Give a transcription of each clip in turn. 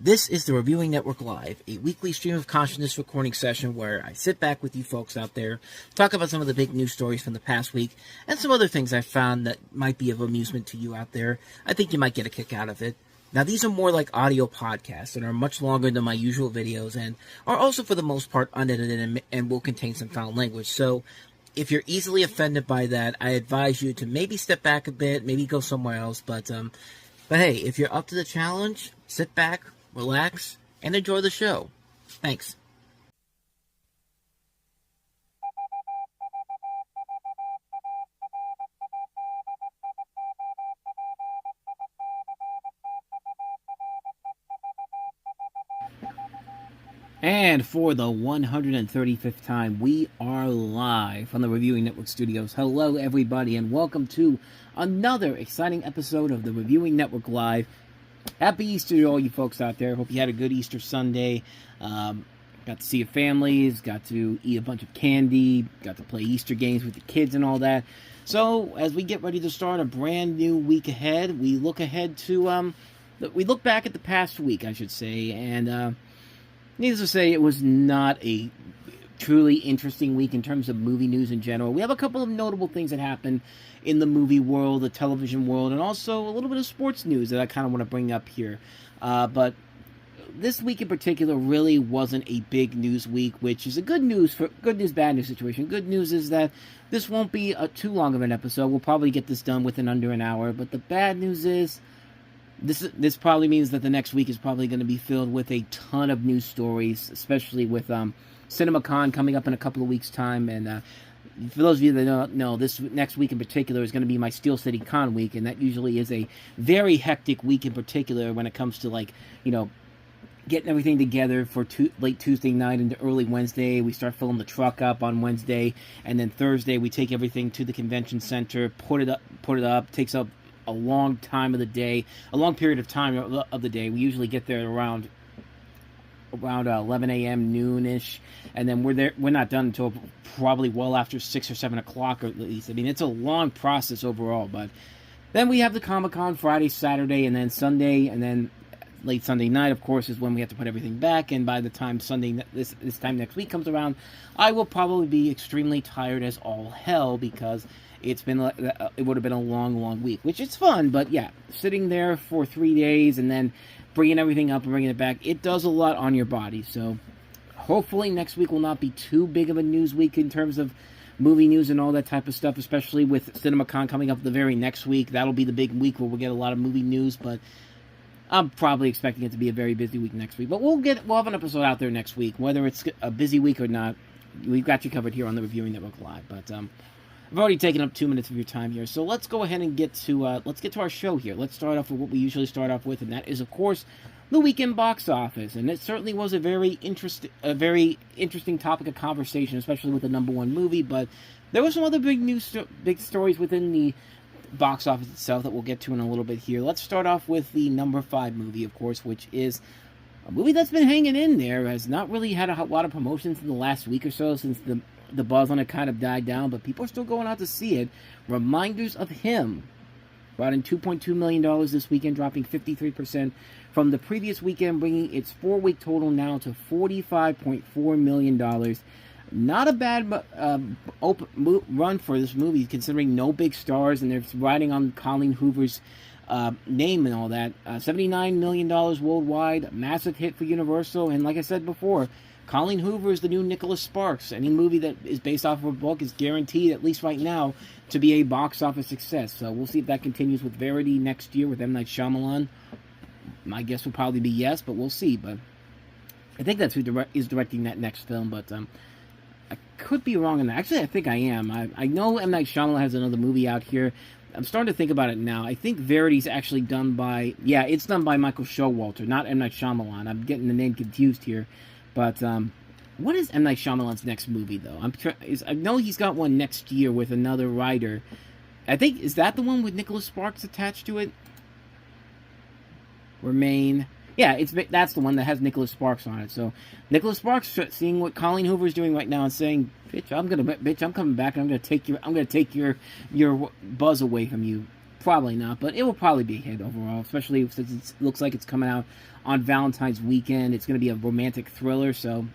This is the Reviewing Network Live, a weekly stream of consciousness recording session where I sit back with you folks out there, talk about some of the big news stories from the past week, and some other things I found that might be of amusement to you out there. I think you might get a kick out of it. Now, these are more like audio podcasts and are much longer than my usual videos and are also, for the most part, unedited and will contain some foul language. So, if you're easily offended by that, I advise you to maybe step back a bit, maybe go somewhere else. But hey, if you're up to the challenge, sit back, relax, and enjoy the show. Thanks. And for the 135th time, we are live from the Reviewing Network studios. Hello, everybody, and welcome to another exciting episode of the Reviewing Network Live. Happy Easter to all you folks out there. Hope you had a good Easter Sunday. Got to see your families, got to eat a bunch of candy, got to play Easter games with the kids and all that. So, as we get ready to start a brand new week ahead, we look ahead to, we look back at the past week, I should say, and, needless to say, it was not a truly interesting week in terms of movie news in general. We have a couple of notable things that happened in the movie world, the television world, and also a little bit of sports news that I kind of want to bring up here. But this week in particular really wasn't a big news week, which is a good news, bad news situation. Good news is that this won't be too long of an episode. We'll probably get this done within under an hour. But the bad news is this probably means that the next week is probably going to be filled with a ton of news stories, especially with CinemaCon coming up in a couple of weeks' time. And for those of you that don't know, this next week in particular is going to be my Steel City Con week, and that usually is a very hectic week in particular when it comes to, like, you know, getting everything together for late Tuesday night into early Wednesday. We start filling the truck up on Wednesday, and then Thursday we take everything to the convention center, put it up, takes up a long time of the day, a long period of time of the day. We usually get there around 11 a.m., noonish, and then we're not done until probably well after 6 or 7 o'clock, or at least. I mean, it's a long process overall, but then we have the Comic-Con Friday, Saturday, and then Sunday, and then late Sunday night, of course, is when we have to put everything back, and by the time Sunday, this time next week comes around, I will probably be extremely tired as all hell, because it would have been a long week, which is fun, but yeah, sitting there for 3 days and then bringing everything up and bringing it back, it does a lot on your body. So hopefully next week will not be too big of a news week in terms of movie news and all that type of stuff, especially with CinemaCon coming up the very next week. That'll be the big week where we'll get a lot of movie news, but I'm probably expecting it to be a very busy week next week. But we'll have an episode out there next week, whether it's a busy week or not. We've got you covered here on the Reviewing Network Live, but I've already taken up 2 minutes of your time here, so let's go ahead and get to our show here. Let's start off with what we usually start off with, and that is, of course, the weekend box office. And it certainly was a very interesting topic of conversation, especially with the number one movie. But there were some other big stories within the box office itself that we'll get to in a little bit here. Let's start off with the number 5 movie, of course, which is a movie that's been hanging in there, has not really had a lot of promotions in the last week or so since the buzz on it kind of died down, but people are still going out to see it. Reminders of Him brought in $2.2 million this weekend, dropping 53% from the previous weekend, bringing its 4-week total now to $45.4 million. Not a bad run for this movie, considering no big stars, and they're riding on Colleen Hoover's name and all that. $79 million worldwide, massive hit for Universal, and like I said before, Colleen Hoover is the new Nicholas Sparks. Any movie that is based off of a book is guaranteed, at least right now, to be a box office success. So we'll see if that continues with Verity next year with M. Night Shyamalan. My guess will probably be yes, but we'll see. But I think that's who is directing that next film, but I could be wrong on that. Actually, I think I am. I know M. Night Shyamalan has another movie out here. I'm starting to think about it now. I think Verity's actually done by... Yeah, it's done by Michael Showalter, not M. Night Shyamalan. I'm getting the name confused here. But what is M. Night Shyamalan's next movie, though? I know he's got one next year with another writer. I think, is that the one with Nicholas Sparks attached to it? Remain. Yeah, that's the one that has Nicholas Sparks on it. So Nicholas Sparks seeing what Colleen Hoover's doing right now and saying, "Bitch, I'm coming back and I'm gonna take your buzz away from you." Probably not, but it will probably be a hit overall, especially since it looks like it's coming out on Valentine's weekend. It's going to be a romantic thriller, so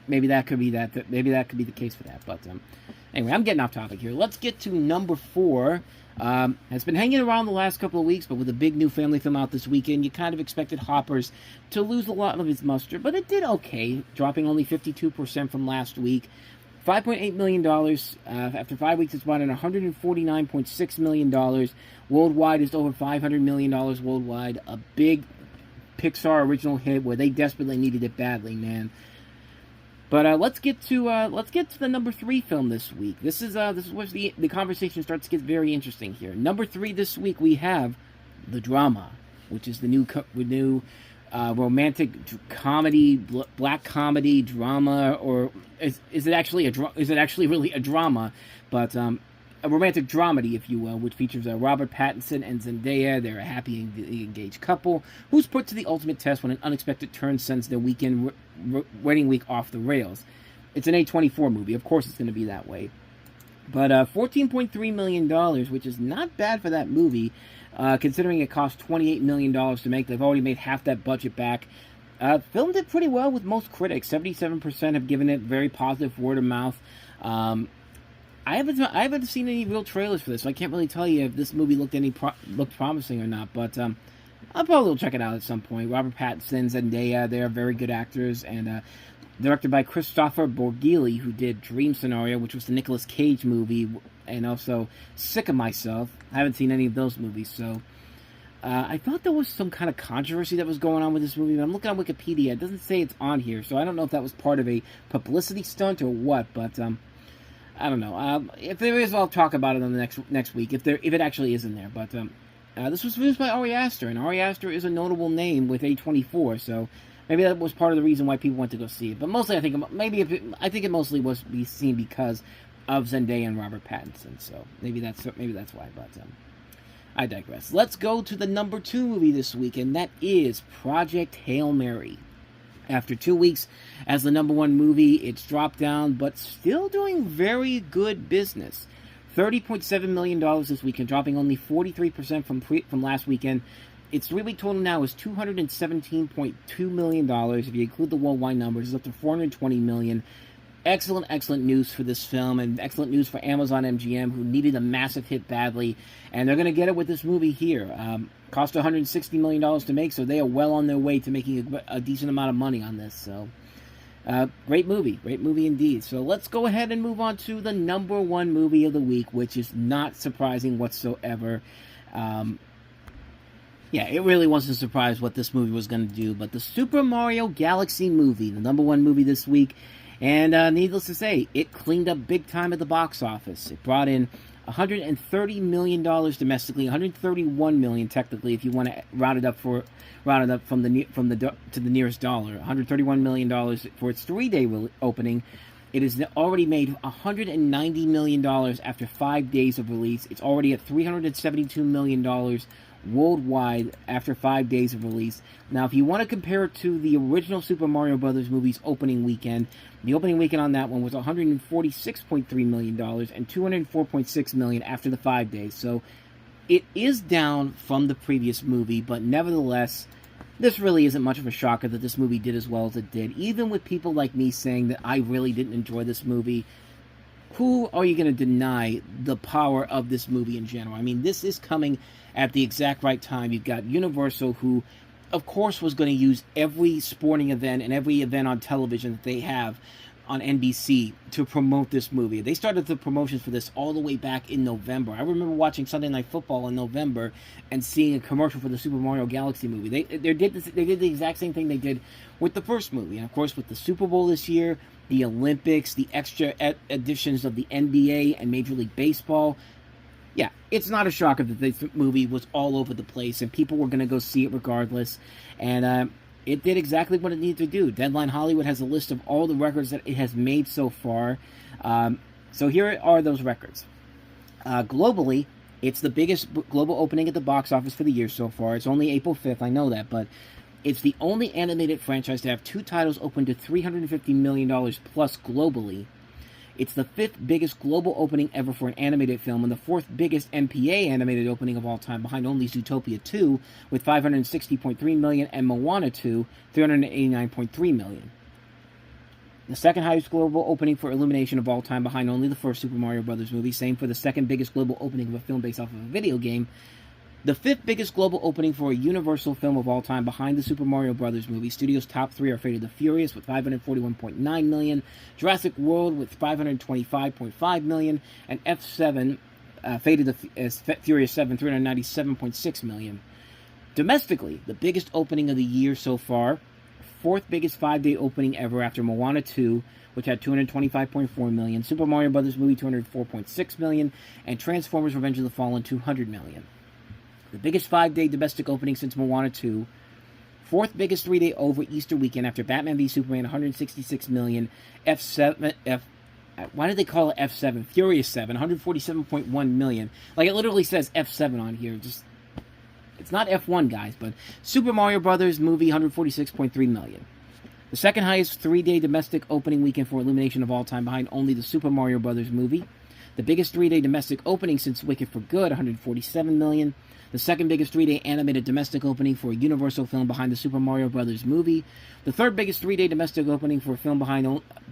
maybe that could be that. Maybe that could be the case for that. But anyway, I'm getting off topic here. Let's get to number 4. Has been hanging around the last couple of weeks, but with a big new family film out this weekend, you kind of expected Hoppers to lose a lot of its muster, but it did okay, dropping only 52% from last week. $5.8 million. After 5 weeks, it's brought in $149.6 million. Worldwide, it's over $500 million worldwide. A big Pixar original hit where they desperately needed it badly, man. But let's get to the number 3 film this week. This is where the conversation starts to get very interesting here. Number 3 this week we have The Drama, which is the new romantic comedy, black comedy drama, or is it actually really a drama? But a romantic dramedy, if you will, which features Robert Pattinson and Zendaya. They're a happy engaged couple who's put to the ultimate test when an unexpected turn sends their wedding week off the rails. It's an A24 movie. Of course it's going to be that way. But $14.3 million, which is not bad for that movie, considering it cost $28 million to make. They've already made half that budget back. Film did pretty well with most critics. 77% have given it very positive word of mouth. I haven't seen any real trailers for this, so I can't really tell you if this movie looked promising or not. But I'll probably check it out at some point. Robert Pattinson, Zendaya, they are very good actors, and directed by Christopher Borghili, who did Dream Scenario, which was the Nicolas Cage movie, and also Sick of Myself. I haven't seen any of those movies, so I thought there was some kind of controversy that was going on with this movie. But I'm looking on Wikipedia; it doesn't say it's on here, so I don't know if that was part of a publicity stunt or what. But I don't know. If there is, I'll talk about it on the next week, if it actually is in there. But this was produced by Ari Aster, and Ari Aster is a notable name with A24, so maybe that was part of the reason why people went to go see it. But mostly, I think it mostly was to be seen because of Zendaya and Robert Pattinson. So maybe that's why. But I digress. Let's go to the number 2 movie this week, and that is Project Hail Mary. After 2 weeks as the number 1 movie, it's dropped down, but still doing very good business. $30.7 million this weekend, dropping only 43% from last weekend. Its 3-week total now is $217.2 million. If you include the worldwide numbers, it's up to $420 million. Excellent news for this film, and excellent news for Amazon MGM, who needed a massive hit badly, and they're going to get it with this movie here. Cost $160 million to make, so they are well on their way to making a decent amount of money on this. So, great movie indeed. So let's go ahead and move on to the number 1 movie of the week, which is not surprising whatsoever. Yeah, it really wasn't a surprise what this movie was going to do, but the Super Mario Galaxy movie, the number 1 movie this week, and needless to say, it cleaned up big time at the box office. It brought in $130 million domestically, $131 million technically, if you want to round it up to the nearest dollar. $131 million for its 3-day opening. It has already made $190 million after 5 days of release. It's already at $372 million worldwide after 5 days of release. Now, if you want to compare it to the original Super Mario Brothers movie's opening weekend, the opening weekend on that one was $146.3 million and $204.6 million after the 5 days. So it is down from the previous movie, but nevertheless, this really isn't much of a shocker that this movie did as well as it did. Even with people like me saying that I really didn't enjoy this movie, who are you going to deny the power of this movie in general? I mean, this is coming at the exact right time. You've got Universal, who, of course, was going to use every sporting event and every event on television that they have on NBC to promote this movie. They started the promotions for this all the way back in November. I remember watching Sunday Night Football in November and seeing a commercial for the Super Mario Galaxy movie. They did the exact same thing they did with the first movie. And, of course, with the Super Bowl this year, the Olympics, the extra editions of the NBA and Major League Baseball. Yeah, it's not a shocker that this movie was all over the place and people were going to go see it regardless. And it did exactly what it needed to do. Deadline Hollywood has a list of all the records that it has made so far. So here are those records. Globally, it's the biggest global opening at the box office for the year so far. It's only April 5th, I know that, but it's the only animated franchise to have 2 titles open to $350 million plus globally. It's the 5th biggest global opening ever for an animated film, and the 4th biggest MPA animated opening of all time, behind only Zootopia 2, with $560.3 million, and Moana 2, $389.3 million. The second highest global opening for Illumination of all time, behind only the first Super Mario Bros. Movie. Same for the second biggest global opening of a film based off of a video game. The 5th biggest global opening for a Universal film of all time, behind the Super Mario Bros. Movie. Studio's top 3 are Fate of the Furious with $541.9 million, Jurassic World with $525.5 million, and F7, Fate of the Furious 7, $397.6 million. Domestically, the biggest opening of the year so far, 4th biggest 5-day opening ever after Moana 2, which had $225.4 million, Super Mario Bros. Movie $204.6 million, and Transformers Revenge of the Fallen $200 million. The biggest 5-day domestic opening since Moana 2, 4th biggest 3-day over Easter weekend after Batman v Superman $166 million, why did they call it F7? Furious 7, $147.1 million. Like, it literally says F7 on here, it's not F1, guys, but Super Mario Bros. Movie, $146.3 million. The second highest 3-day domestic opening weekend for Illumination of all time, behind only the Super Mario Bros. Movie. The biggest 3-day domestic opening since Wicked for Good, $147 million. The second biggest 3-day animated domestic opening for a Universal film, behind the Super Mario Bros. Movie. The third biggest 3-day domestic opening for a film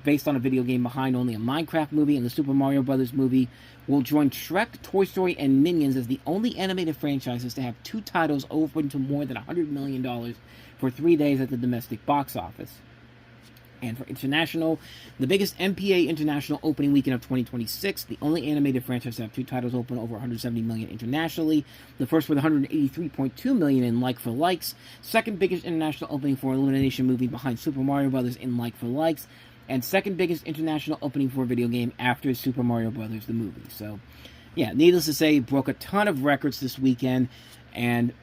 based on a video game, behind only a Minecraft movie, and the Super Mario Bros. Movie will join Shrek, Toy Story, and Minions as the only animated franchises to have 2 titles open to more than $100 million for 3 days at the domestic box office. And for international, the biggest MPA international opening weekend of 2026, the only animated franchise to have 2 titles open over $170 million internationally. The first with $183.2 million in like-for-likes. Second biggest international opening for an Illumination movie, behind Super Mario Bros. In like-for-likes. And second biggest international opening for a video game after Super Mario Bros. The movie. So, yeah, needless to say, broke a ton of records this weekend, and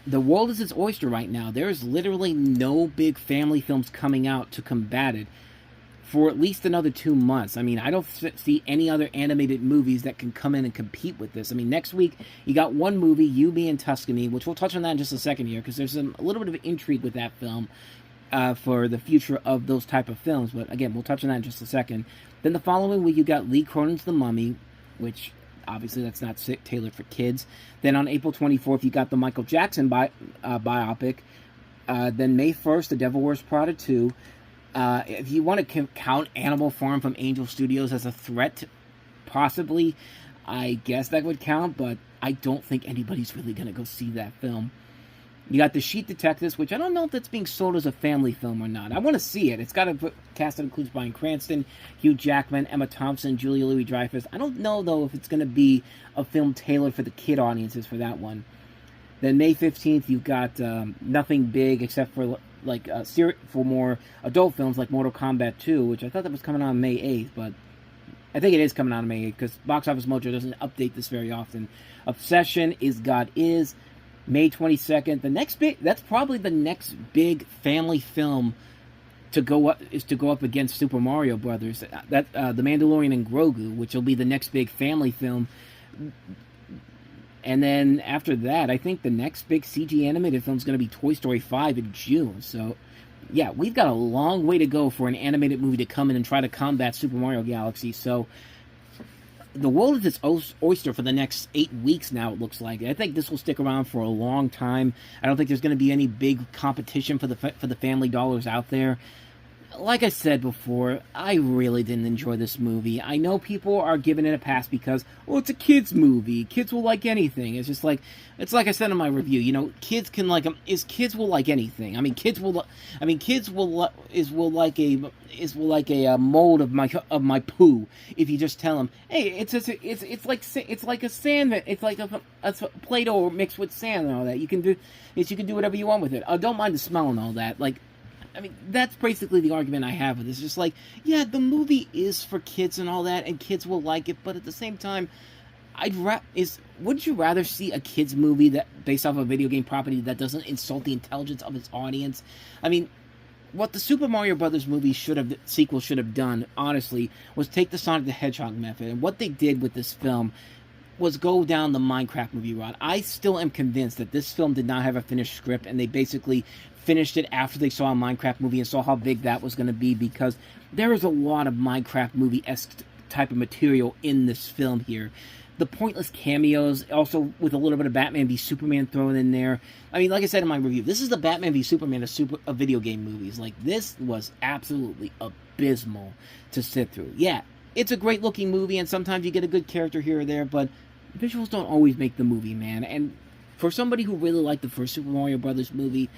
the world is its oyster right now. There's literally no big family films coming out to combat it for at least another 2 months. I mean, I don't see any other animated movies that can come in and compete with this. I mean, next week, you got one movie, You, Me, and Tuscany, which we'll touch on that in just a second here, because there's a little bit of intrigue with that film for the future of those type of films. But again, we'll touch on that in just a second. Then the following week, you got Lee Cronin's The Mummy, which obviously that's not tailored for kids. Then on April 24th, you got the Michael Jackson biopic. Then May 1st, The Devil Wears Prada 2. If you want to count Animal Farm from Angel Studios as a threat, possibly, I guess that would count, but I don't think anybody's really going to go see that film. You got The Sheet Detectives, which I don't know if that's being sold as a family film or not. I want to see it. It's got a cast that includes Bryan Cranston, Hugh Jackman, Emma Thompson, Julia Louis-Dreyfus. I don't know, though, if it's going to be a film tailored for the kid audiences for that one. Then May 15th, you've got nothing big except for for more adult films like Mortal Kombat 2, which I thought that was coming out on May 8th, but I think it is coming out on May 8th because Box Office Mojo doesn't update this very often. Obsession, Is God Is, May 22nd. That's probably the next big family film to go up against Super Mario Brothers. The Mandalorian and Grogu, which will be the next big family film. And then after that, I think the next big CG animated film is going to be Toy Story 5 in June. So, yeah, we've got a long way to go for an animated movie to come in and try to combat Super Mario Galaxy. So, the world is its oyster for the next 8 weeks now, it looks like. I think this will stick around for a long time. I don't think there's going to be any big competition for the family dollars out there. Like I said before, I really didn't enjoy this movie. I know people are giving it a pass because, well, it's a kid's movie. Kids will like anything. It's just like, it's like I said in my review. You know, kids can like them. Kids will like anything. I mean, kids will like a mold of my poo if you just tell them, hey, it's like a sand. It's like a Play-Doh mixed with sand and all that. You can do whatever you want with it. Don't mind the smell and all that. Like, I mean, that's basically the argument I have with this. It's just like, yeah, the movie is for kids and all that, and kids will like it, but at the same time, wouldn't you rather see a kids movie that based off a video game property that doesn't insult the intelligence of its audience? I mean, what the Super Mario Brothers sequel should have done, honestly, was take the Sonic the Hedgehog method, and what they did with this film was go down the Minecraft movie route. I still am convinced that this film did not have a finished script, and they basically finished it after they saw a Minecraft movie and saw how big that was going to be, because there is a lot of Minecraft movie-esque type of material in this film here. The pointless cameos, also with a little bit of Batman v Superman thrown in there. I mean, like I said in my review, this is the Batman v Superman of video game movies. Like, this was absolutely abysmal to sit through. Yeah, it's a great-looking movie, and sometimes you get a good character here or there, but visuals don't always make the movie, man. And for somebody who really liked the first Super Mario Brothers movie,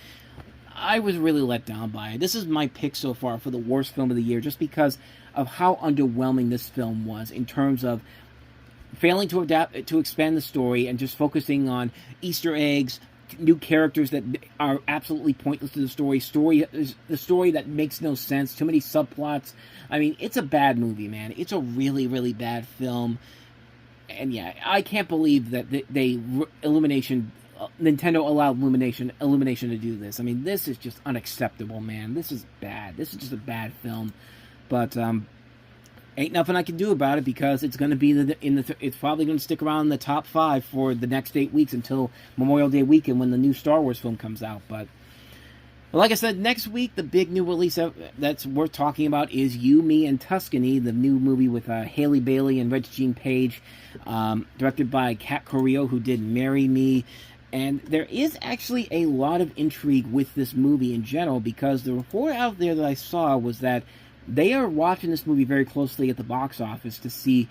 I was really let down by it. This is my pick so far for the worst film of the year, just because of how underwhelming this film was in terms of failing to adapt, to expand the story, and just focusing on Easter eggs, new characters that are absolutely pointless to the story, the story that makes no sense, too many subplots. I mean, it's a bad movie, man. It's a really, really bad film. And yeah, I can't believe that Nintendo allowed Illumination to do this. I mean, this is just unacceptable, man. This is bad. This is just a bad film. But ain't nothing I can do about it, because it's going to be it's probably going to stick around in the top 5 for the next 8 weeks until Memorial Day weekend, when the new Star Wars film comes out. But like I said, next week the big new release that's worth talking about is You, Me, and Tuscany, the new movie with Haley Bailey and Regina Page, directed by Kat Carrillo, who did Marry Me. And there is actually a lot of intrigue with this movie in general, because the report out there that I saw was that they are watching this movie very closely at the box office to see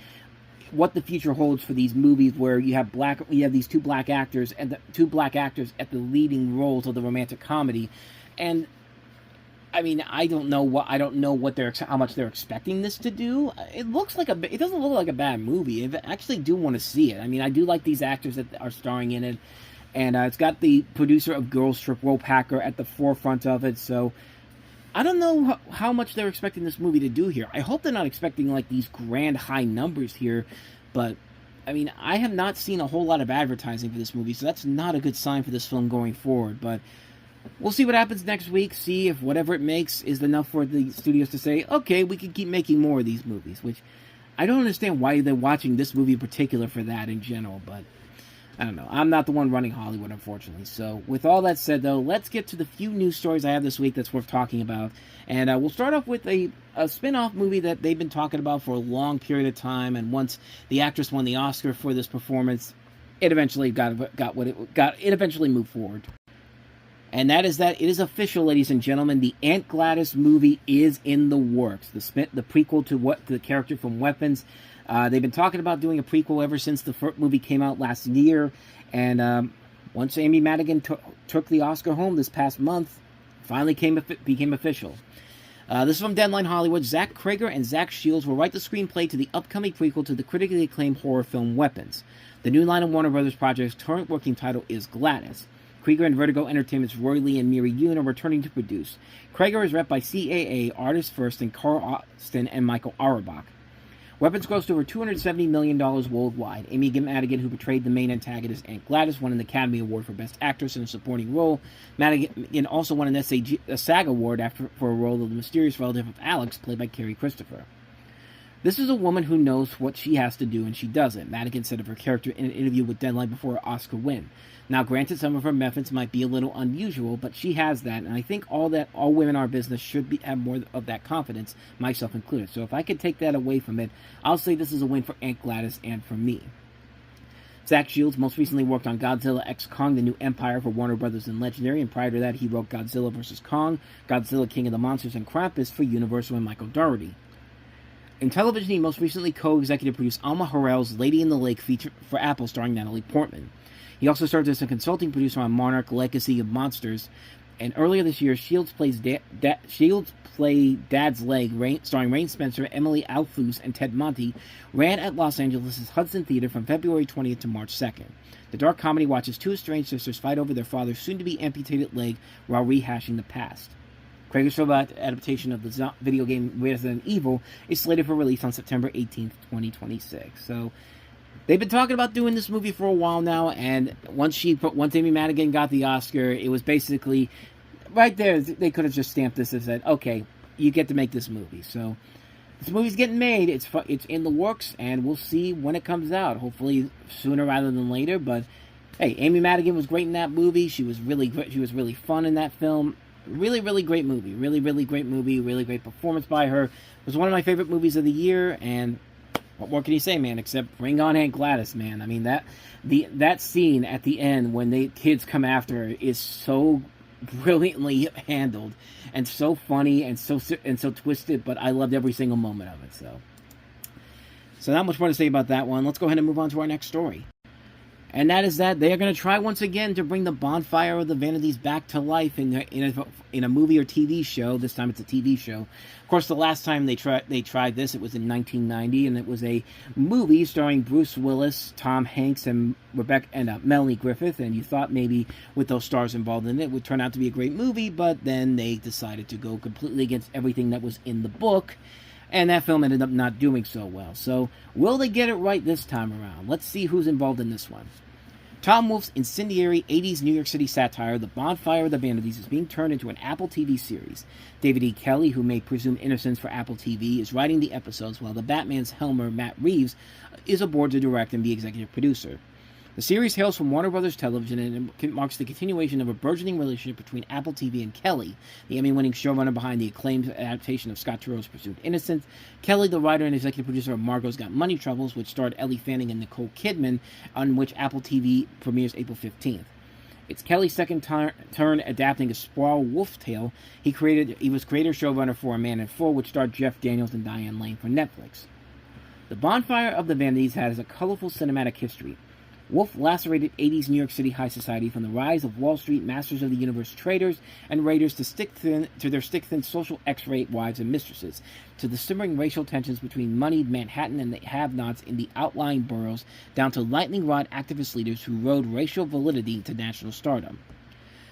what the future holds for these movies where you have these two black actors at the leading roles of the romantic comedy. And I mean, I don't know how much they're expecting this to do. It doesn't look like a bad movie. I actually do want to see it. I mean, I do like these actors that are starring in it. And it's got the producer of Girls Trip, Will Packer, at the forefront of it. So I don't know how much they're expecting this movie to do here. I hope they're not expecting like these grand high numbers here. But I mean, I have not seen a whole lot of advertising for this movie, so that's not a good sign for this film going forward. But we'll see what happens next week. See if whatever it makes is enough for the studios to say, okay, we can keep making more of these movies. Which I don't understand why they're watching this movie in particular for that in general, but I don't know. I'm not the one running Hollywood, unfortunately. So, with all that said, though, let's get to the few news stories I have this week that's worth talking about. And we'll start off with a spin-off movie that they've been talking about for a long period of time. And once the actress won the Oscar for this performance, it eventually it eventually moved forward. And that is that it is official, ladies and gentlemen. The Aunt Gladys movie is in the works. The prequel to the character from Weapons. They've been talking about doing a prequel ever since the first movie came out last year. And once Amy Madigan took the Oscar home this past month, finally became official. This is from Deadline Hollywood. Zach Cregger and Zach Shields will write the screenplay to the upcoming prequel to the critically acclaimed horror film Weapons. The New Line of Warner Brothers project's current working title is Gladys. Krieger and Vertigo Entertainment's Roy Lee and Miri Yoon are returning to produce. Cregger is rep by CAA, Artists First, and Carl Austin and Michael Auerbach. Weapons grossed over $270 million worldwide. Amy Madigan, who portrayed the main antagonist Aunt Gladys, won an Academy Award for Best Actress in a Supporting Role. Madigan also won a SAG Award for a role of the mysterious relative of Alex, played by Kerry Christopher. This is a woman who knows what she has to do, and she does it, Madigan said of her character in an interview with Deadline before her Oscar win. Now, granted, some of her methods might be a little unusual, but she has that, and I think all women in our business should have more of that confidence, myself included. So if I could take that away from it, I'll say this is a win for Aunt Gladys and for me. Zach Shields most recently worked on Godzilla x Kong: The New Empire for Warner Brothers and Legendary, and prior to that, he wrote Godzilla vs. Kong, Godzilla King of the Monsters, and Krampus for Universal and Michael Dougherty. In television, he most recently co-executive produced Alma Harrell's Lady in the Lake feature for Apple, starring Natalie Portman. He also served as a consulting producer on Monarch: Legacy of Monsters. And earlier this year, Shields played Dad's Leg, starring Rain Spencer, Emily Alphus, and Ted Monty, ran at Los Angeles' Hudson Theater from February 20th to March 2nd. The dark comedy watches two estranged sisters fight over their father's soon-to-be amputated leg while rehashing the past. Cregger's film adaptation of the video game Resident Evil is slated for release on September 18th, 2026. So they've been talking about doing this movie for a while now, and once Amy Madigan got the Oscar, it was basically right there. They could have just stamped this and said, "Okay, you get to make this movie." So this movie's getting made. It's in the works, and we'll see when it comes out. Hopefully sooner rather than later. But Hey, Amy Madigan was great in that movie. She was really great. She was really fun in that film. Really, really great movie. Really, really great movie. Really great performance by her. It was one of my favorite movies of the year, and what more can you say, man, except bring on Aunt Gladys, man. I mean, that scene at the end when the kids come after her is so brilliantly handled and so funny and so twisted, but I loved every single moment of it. So not much more to say about that one. Let's go ahead and move on to our next story. And that is that they are going to try once again to bring the Bonfire of the Vanities back to life in a movie or TV show. This time it's a TV show. Of course, the last time they tried this, it was in 1990, and it was a movie starring Bruce Willis, Tom Hanks, and Melanie Griffith. And you thought maybe with those stars involved in it would turn out to be a great movie, but then they decided to go completely against everything that was in the book. And that film ended up not doing so well. So, will they get it right this time around? Let's see who's involved in this one. Tom Wolfe's incendiary 80s New York City satire, The Bonfire of the Vanities, is being turned into an Apple TV series. David E. Kelley, who made Presumed Innocence for Apple TV, is writing the episodes, while the Batman's helmer, Matt Reeves, is aboard to direct and be executive producer. The series hails from Warner Brothers Television, and it marks the continuation of a burgeoning relationship between Apple TV and Kelley, the Emmy-winning showrunner behind the acclaimed adaptation of Scott Turow's Presumed Innocence. Kelley, the writer and executive producer of Margot's Got Money Troubles, which starred Ellie Fanning and Nicole Kidman, on which Apple TV premieres April 15th. It's Kelley's second turn adapting a sprawl wolf tale. He was creator showrunner for A Man in Full, which starred Jeff Daniels and Diane Lane for Netflix. The Bonfire of the Vanities has a colorful cinematic history. Wolfe lacerated 80s New York City high society from the rise of Wall Street masters of the universe traders and raiders to their stick-thin social X-ray wives and mistresses, to the simmering racial tensions between moneyed Manhattan and the have-nots in the outlying boroughs, down to lightning rod activist leaders who rode racial validity to national stardom.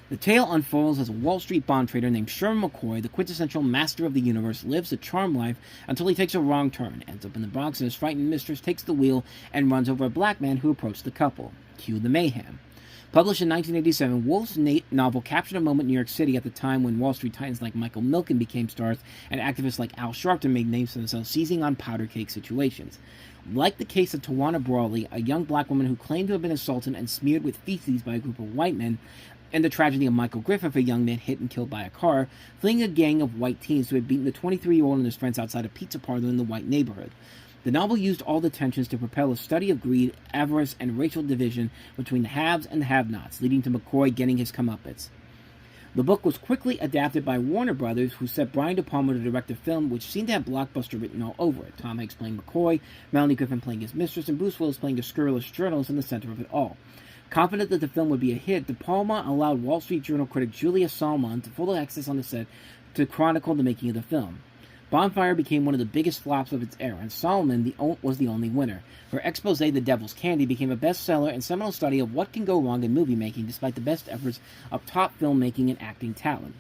The tale unfolds as a Wall Street bond trader named Sherman McCoy, the quintessential master of the universe, lives a charmed life until he takes a wrong turn, ends up in the Bronx, and his frightened mistress takes the wheel and runs over a black man who approached the couple. Cue the mayhem. Published in 1987, Wolfe's novel captured a moment in New York City at the time when Wall Street titans like Michael Milken became stars and activists like Al Sharpton made names for themselves seizing on powder cake situations. Like the case of Tawana Brawley, a young black woman who claimed to have been assaulted and smeared with feces by a group of white men, and the tragedy of Michael Griffith, a young man hit and killed by a car, fleeing a gang of white teens who had beaten the 23-year-old and his friends outside a pizza parlor in the white neighborhood. The novel used all the tensions to propel a study of greed, avarice, and racial division between the haves and the have-nots, leading to McCoy getting his comeuppance. The book was quickly adapted by Warner Brothers, who set Brian De Palma to direct a film which seemed to have blockbuster written all over it. Tom Hanks playing McCoy, Melanie Griffith playing his mistress, and Bruce Willis playing the scurrilous journalist in the center of it all. Confident that the film would be a hit, De Palma allowed Wall Street Journal critic Julia Salmon to full access on the set to chronicle the making of the film. Bonfire became one of the biggest flops of its era, and Salmon was the only winner. Her expose, The Devil's Candy, became a bestseller and seminal study of what can go wrong in movie making despite the best efforts of top filmmaking and acting talent.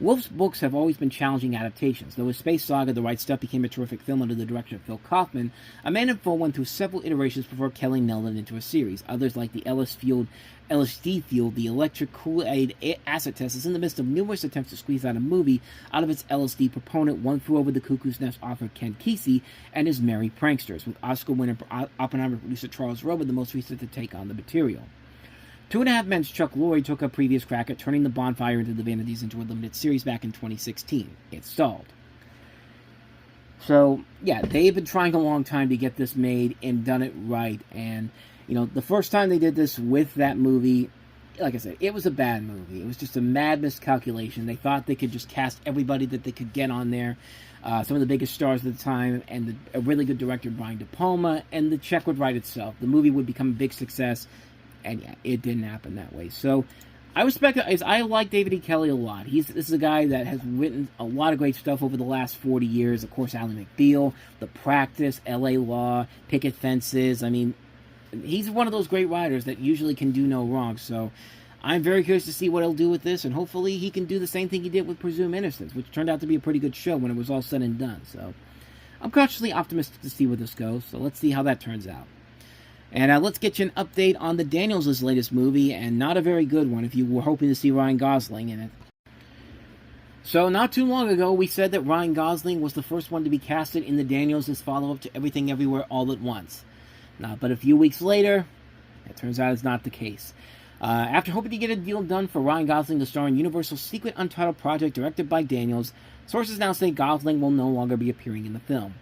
Wolfe's books have always been challenging adaptations. Though his space saga, The Right Stuff, became a terrific film under the direction of Phil Kaufman, A Man in Full went through several iterations before Kelley nailed it into a series. Others, like the LSD-fueled, the electric Kool-Aid acid test, is in the midst of numerous attempts to squeeze out a movie out of its LSD proponent, One Flew Over the Cuckoo's Nest author Ken Kesey and his merry pranksters, with Oscar winner Oppenheimer producer Charles Rober the most recent to take on the material. Two and a Half Men's Chuck Lorre took a previous crack at turning The Bonfire into the Vanities into a limited series back in 2016. It stalled. So, yeah, they've been trying a long time to get this made and done it right. And, you know, the first time they did this with that movie, like I said, it was a bad movie. It was just a mad miscalculation. They thought they could just cast everybody that they could get on there. Some of the biggest stars at the time, and a really good director, Brian De Palma, and the check would write itself. The movie would become a big success. And yeah, it didn't happen that way. So I respect it. I like David E. Kelley a lot. This is a guy that has written a lot of great stuff over the last 40 years. Of course, Ally McBeal, The Practice, L.A. Law, Picket Fences. I mean, he's one of those great writers that usually can do no wrong. So I'm very curious to see what he'll do with this. And hopefully he can do the same thing he did with Presumed Innocence, which turned out to be a pretty good show when it was all said and done. So I'm cautiously optimistic to see where this goes. So let's see how that turns out. And let's get you an update on the Daniels' latest movie, and not a very good one if you were hoping to see Ryan Gosling in it. So, not too long ago, we said that Ryan Gosling was the first one to be casted in the Daniels' follow-up to Everything Everywhere All at Once. But a few weeks later, It turns out it's not the case. After hoping to get a deal done for Ryan Gosling to star in Universal's secret untitled project directed by Daniels, sources now say Gosling will no longer be appearing in the film.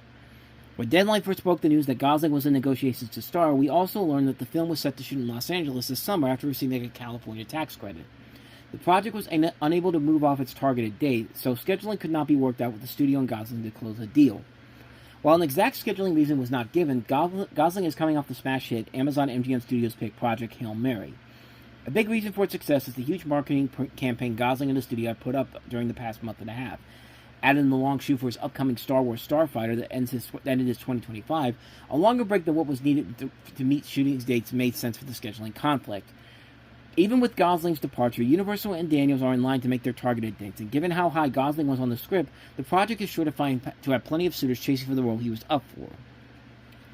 When Deadline first broke the news that Gosling was in negotiations to star, we also learned that the film was set to shoot in Los Angeles this summer after receiving a California tax credit. The project was unable to move off its targeted date, so scheduling could not be worked out with the studio and Gosling to close a deal. While an exact scheduling reason was not given, Gosling is coming off the smash hit Amazon MGM Studios pick Project Hail Mary. A big reason for its success is the huge marketing campaign Gosling and the studio have put up during the past month and a half. Added in the long shoot for his upcoming Star Wars Starfighter that ended his 2025, a longer break than what was needed to meet shooting dates made sense for the scheduling conflict. Even with Gosling's departure, Universal and Daniels are in line to make their targeted dates, and given how high Gosling was on the script, the project is sure to have plenty of suitors chasing for the role he was up for.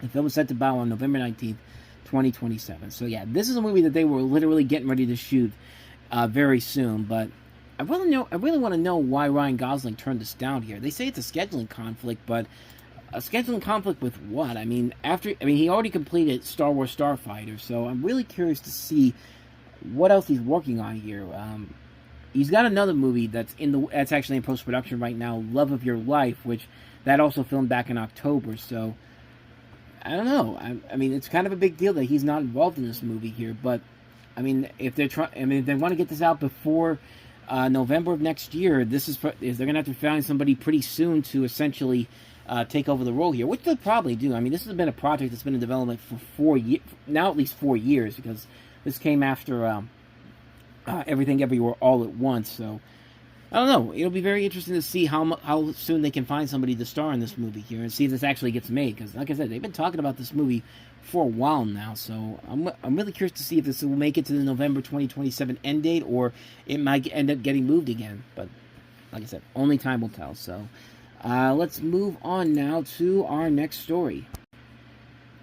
The film is set to bow on November 19th, 2027. So yeah, this is a movie that they were literally getting ready to shoot very soon, but I really want to know why Ryan Gosling turned this down here. They say it's a scheduling conflict, but a scheduling conflict with what? I mean, he already completed Star Wars Starfighter, so I'm really curious to see what else he's working on here. He's got another movie that's actually in post-production right now, Love of Your Life, which that also filmed back in October, so I don't know. I mean, it's kind of a big deal that he's not involved in this movie here, but I mean, if they want to get this out before November of next year, they're going to have to find somebody pretty soon to essentially take over the role here, which they'll probably do. I mean, this has been a project that's been in development for 4 years, now at least 4 years, because this came after Everything Everywhere All at Once, so I don't know. It'll be very interesting to see how soon they can find somebody to star in this movie here and see if this actually gets made, because like I said, they've been talking about this movie for a while now, so I'm really curious to see if this will make it to the November 2027 end date, or it might end up getting moved again, but like I said, only time will tell. So let's move on now to our next story.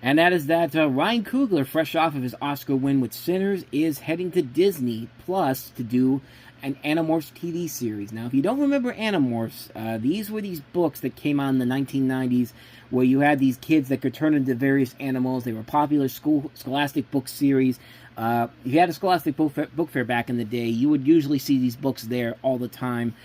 And that is that Ryan Coogler, fresh off of his Oscar win with Sinners, is heading to Disney Plus to do an Animorphs TV series. Now, if you don't remember Animorphs, these were these books that came out in the 1990s where you had these kids that could turn into various animals. They were popular scholastic book series. If you had a scholastic book fair back in the day, you would usually see these books there all the time.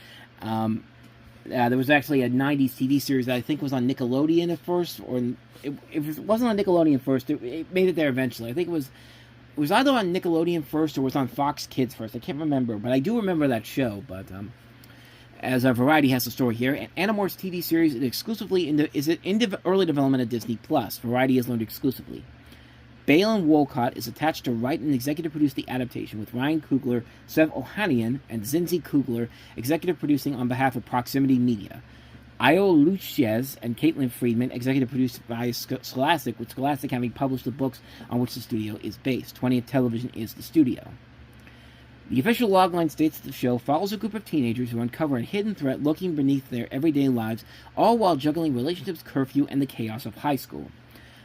There was actually a 90s TV series that I think was on Nickelodeon at first, or if it wasn't on Nickelodeon first, it made it there eventually. I think it was either on Nickelodeon first or was on Fox Kids first. I can't remember, but I do remember that show. But as Variety has the story here, an Animorphs TV series is in early development at Disney Plus. Variety has learned exclusively. Balin Wolcott is attached to write and executive produce the adaptation, with Ryan Coogler, Sev Ohanian, and Zinzi Coogler executive producing on behalf of Proximity Media. Io Luchez and Caitlin Friedman executive produced by Scholastic, with Scholastic having published the books on which the studio is based. 20th Television is the studio. The official logline states that the show follows a group of teenagers who uncover a hidden threat lurking beneath their everyday lives, all while juggling relationships, curfew, and the chaos of high school.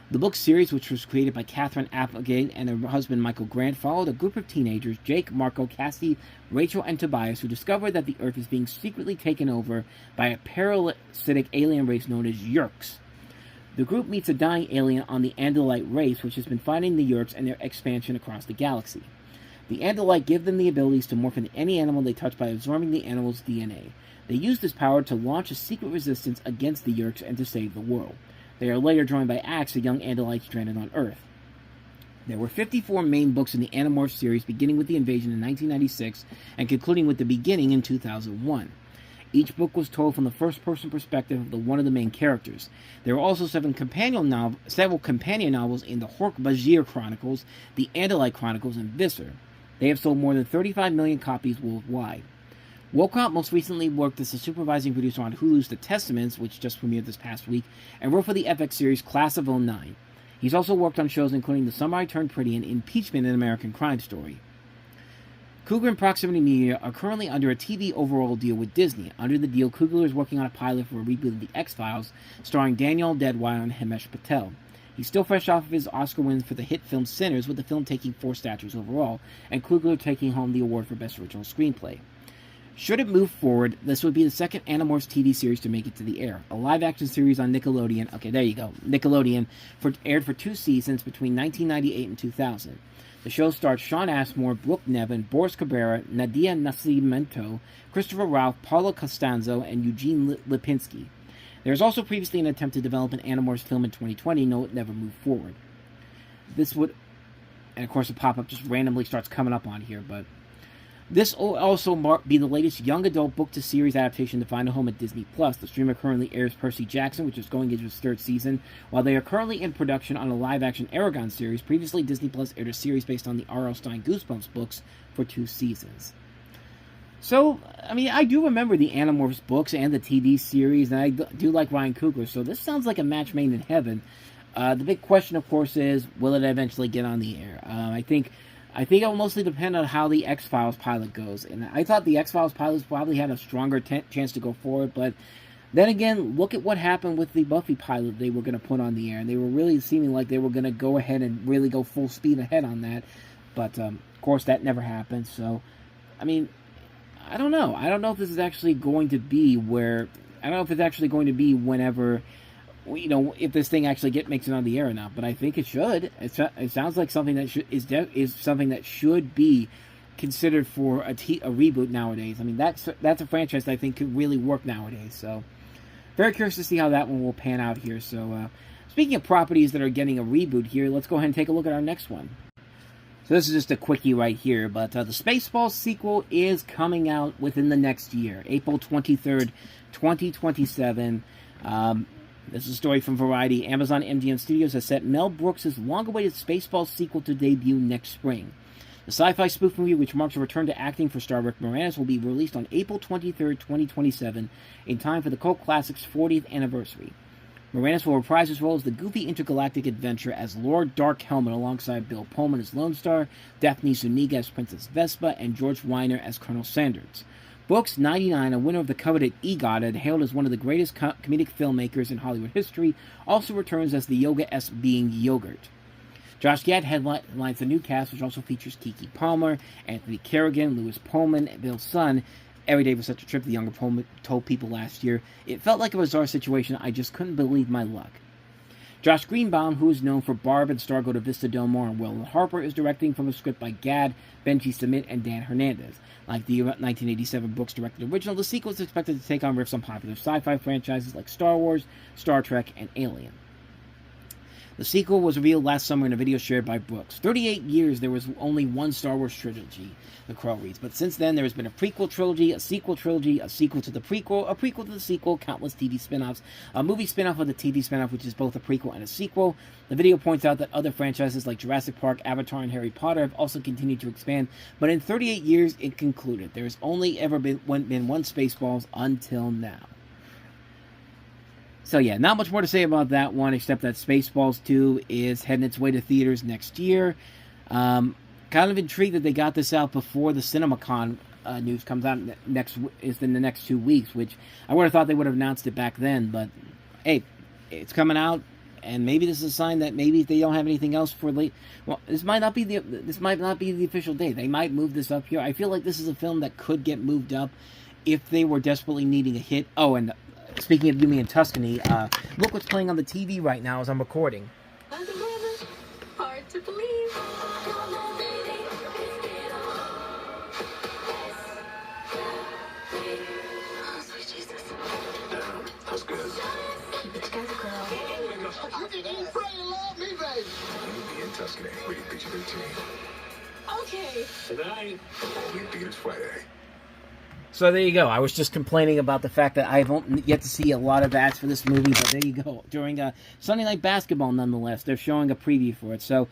The book series, which was created by Catherine Applegate and her husband Michael Grant, followed a group of teenagers, Jake, Marco, Cassie, Rachel, and Tobias, who discovered that the Earth is being secretly taken over by a parasitic alien race known as Yeerks. The group meets a dying alien on the Andalite race, which has been fighting the Yeerks and their expansion across the galaxy. The Andalite give them the abilities to morph into any animal they touch by absorbing the animal's DNA. They use this power to launch a secret resistance against the Yeerks and to save the world. They are later joined by Axe, a young Andalite stranded on Earth. There were 54 main books in the Animorphs series, beginning with the invasion in 1996 and concluding with the beginning in 2001. Each book was told from the first-person perspective of one of the main characters. There were also several companion novels in the Hork-Bajir Chronicles, the Andalite Chronicles, and Visser. They have sold more than 35 million copies worldwide. Wolcott most recently worked as a supervising producer on Hulu's The Testaments, which just premiered this past week, and wrote for the FX series Class of '09. He's also worked on shows including The Summer I Turned Pretty and Impeachment: An American Crime Story. Coogler and Proximity Media are currently under a TV overall deal with Disney. Under the deal, Coogler is working on a pilot for a reboot of The X-Files, starring Daniel Deadwyler and Himesh Patel. He's still fresh off of his Oscar win for the hit film Sinners, with the film taking 4 statues overall, and Coogler taking home the award for Best Original Screenplay. Should it move forward, this would be the second Animorphs TV series to make it to the air. A live-action series on Nickelodeon, okay, there you go, Nickelodeon, aired for 2 seasons between 1998 and 2000. The show starred Sean Ashmore, Brooke Nevin, Boris Cabrera, Nadia Nascimento, Christopher Ralph, Paula Costanzo, and Eugene Lipinski. There was also previously an attempt to develop an Animorphs film in 2020, no, it never moved forward. This would, and of course a pop-up just randomly starts coming up on here, but this will also be the latest young adult book-to-series adaptation to find a home at Disney+. The streamer currently airs Percy Jackson, which is going into its 3rd season. While they are currently in production on a live-action Aragon series, previously Disney+ aired a series based on the R.L. Stine Goosebumps books for 2 seasons. So, I mean, I do remember the Animorphs books and the TV series, and I do like Ryan Coogler, so this sounds like a match made in heaven. The big question, of course, is, will it eventually get on the air? I think it will mostly depend on how the X-Files pilot goes. And I thought the X-Files pilots probably had a stronger chance to go forward. But then again, look at what happened with the Buffy pilot they were going to put on the air. And they were really seeming like they were going to go ahead and really go full speed ahead on that. But, of course, that never happened. So, I mean, I don't know. I don't know if this is actually going to be where... I don't know if it's actually going to be whenever... You know, if this thing actually makes it on the air or not, but I think it should. It sounds like something that is something that should be considered for a reboot nowadays. I mean, that's a franchise that I think could really work nowadays. So, very curious to see how that one will pan out here. So, speaking of properties that are getting a reboot here, let's go ahead and take a look at our next one. So this is just a quickie right here, but the Spaceballs sequel is coming out within the next year, April 23rd, 2027. This is a story from Variety. Amazon MGM Studios has set Mel Brooks' long-awaited Spaceballs sequel to debut next spring. The sci-fi spoof movie, which marks a return to acting for star Rick Moranis, will be released on April 23rd, 2027, in time for the cult classic's 40th anniversary. Moranis will reprise his role as the goofy intergalactic adventurer as Lord Dark Helmet alongside Bill Pullman as Lone Star, Daphne Zuniga as Princess Vespa, and George Weiner as Colonel Sanders. Brooks, 99, a winner of the coveted EGOT and hailed as one of the greatest comedic filmmakers in Hollywood history, also returns as the yoga-esque being Yogurt. Josh Gad headlines the new cast, which also features Keke Palmer, Anthony Kerrigan, Louis Pullman, and Bill Sun. Every day was such a trip, the younger Pullman told People last year. It felt like a bizarre situation. I just couldn't believe my luck. Josh Greenbaum, who is known for Barb and Star Go to Vista Del Mar and Will and Harper, is directing from a script by Gad, Benji Samit, and Dan Hernandez. Like the 1987 Brooks-directed original, the sequel is expected to take on riffs on popular sci-fi franchises like Star Wars, Star Trek, and Alien. The sequel was revealed last summer in a video shared by Brooks. 38 years, there was only one Star Wars trilogy, the Crow reads. But since then, there has been a prequel trilogy, a sequel to the prequel, a prequel to the sequel, countless TV spin-offs, a movie spin-off of the TV spin-off, which is both a prequel and a sequel. The video points out that other franchises like Jurassic Park, Avatar, and Harry Potter have also continued to expand. But in 38 years, it concluded. There has only ever been one Spaceballs until now. So yeah, not much more to say about that one, except that Spaceballs 2 is heading its way to theaters next year. Kind of intrigued that they got this out before the CinemaCon news comes out in the next 2 weeks, which I would have thought they would have announced it back then. But hey, it's coming out, and maybe this is a sign that maybe if they don't have anything else for late, well, this might not be the official date. They might move this up here. I feel like this is a film that could get moved up if they were desperately needing a hit. Oh, and speaking of Yumi and Tuscany, look what's playing on the TV right now as I'm recording. Hard to believe. Oh, sweet Jesus. That's good. Keep it together, girl. You can eat, pray, and love me, baby. Yumi and Tuscany, rated PG-13. Okay. Tonight. Only in theaters Friday. So there you go. I was just complaining about the fact that I haven't yet to see a lot of ads for this movie, but there you go. During Sunday Night Basketball, nonetheless, they're showing a preview for it. So,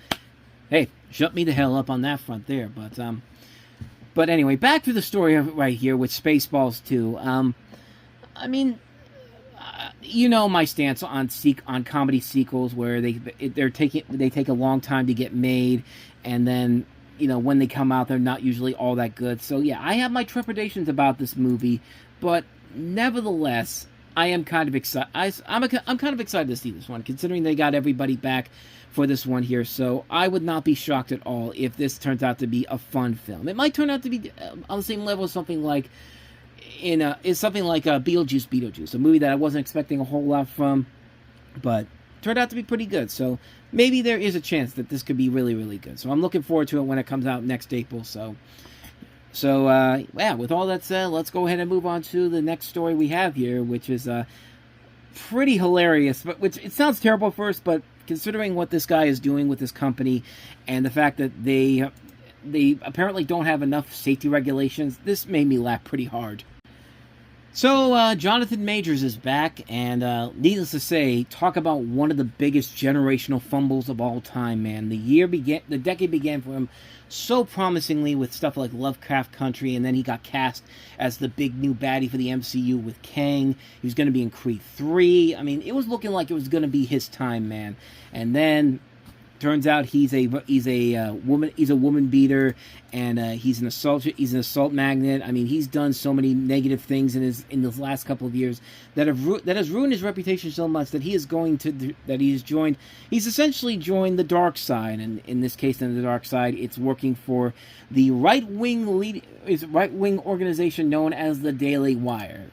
hey, shut me the hell up on that front there. But anyway, back to the story right here with Spaceballs 2. I mean, you know my stance on comedy sequels, where they take a long time to get made, and then, you know, when they come out, they're not usually all that good. So, yeah, I have my trepidations about this movie, but nevertheless, I am kind of excited. I'm kind of excited to see this one, considering they got everybody back for this one here. So, I would not be shocked at all if this turns out to be a fun film. It might turn out to be on the same level as something like is something like Beetlejuice, a movie that I wasn't expecting a whole lot from, but turned out to be pretty good. So maybe there is a chance that this could be really, really good. So I'm looking forward to it when it comes out next April. So yeah, with all that said, let's go ahead and move on to the next story we have here, which is pretty hilarious. But which it sounds terrible at first, but considering what this guy is doing with this company and the fact that they apparently don't have enough safety regulations, this made me laugh pretty hard. So, Jonathan Majors is back, and needless to say, talk about one of the biggest generational fumbles of all time, man. The decade began for him so promisingly with stuff like Lovecraft Country, and then he got cast as the big new baddie for the MCU with Kang. He was going to be in Creed 3. I mean, it was looking like it was going to be his time, man. And then turns out he's a woman beater, and he's an assault magnet. I mean, he's done so many negative things in the last couple of years that has ruined his reputation so much that he's essentially joined the dark side, and in this case, in the dark side, it's working for the right wing organization known as the Daily Wire.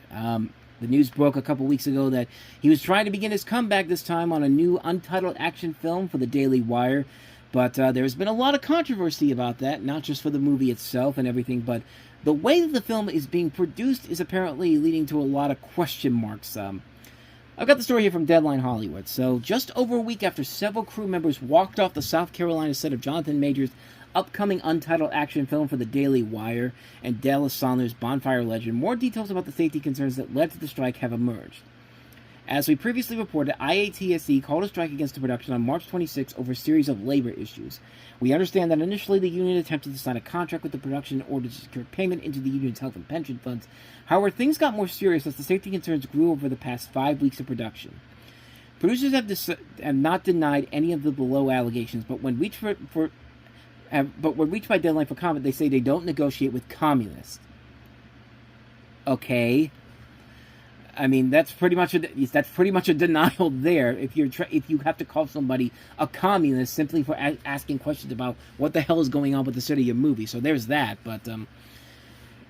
The news broke a couple weeks ago that he was trying to begin his comeback this time on a new untitled action film for the Daily Wire, but there's been a lot of controversy about that, not just for the movie itself and everything, but the way that the film is being produced is apparently leading to a lot of question marks. I've got the story here from Deadline Hollywood. So, just over a week after several crew members walked off the South Carolina set of Jonathan Majors' upcoming untitled action film for the Daily Wire and Dallas Saunders' Bonfire legend, more details about the safety concerns that led to the strike have emerged. As we previously reported, IATSE called a strike against the production on March 26 over a series of labor issues. We understand that initially the union attempted to sign a contract with the production in order to secure payment into the union's health and pension funds. However, things got more serious as the safety concerns grew over the past 5 weeks of production. Producers have not denied any of the below allegations, but when reached by Deadline for comment, they say they don't negotiate with communists. Okay, I mean that's pretty much a denial there. If you have to call somebody a communist simply for asking questions about what the hell is going on with the set of your movie, so there's that. But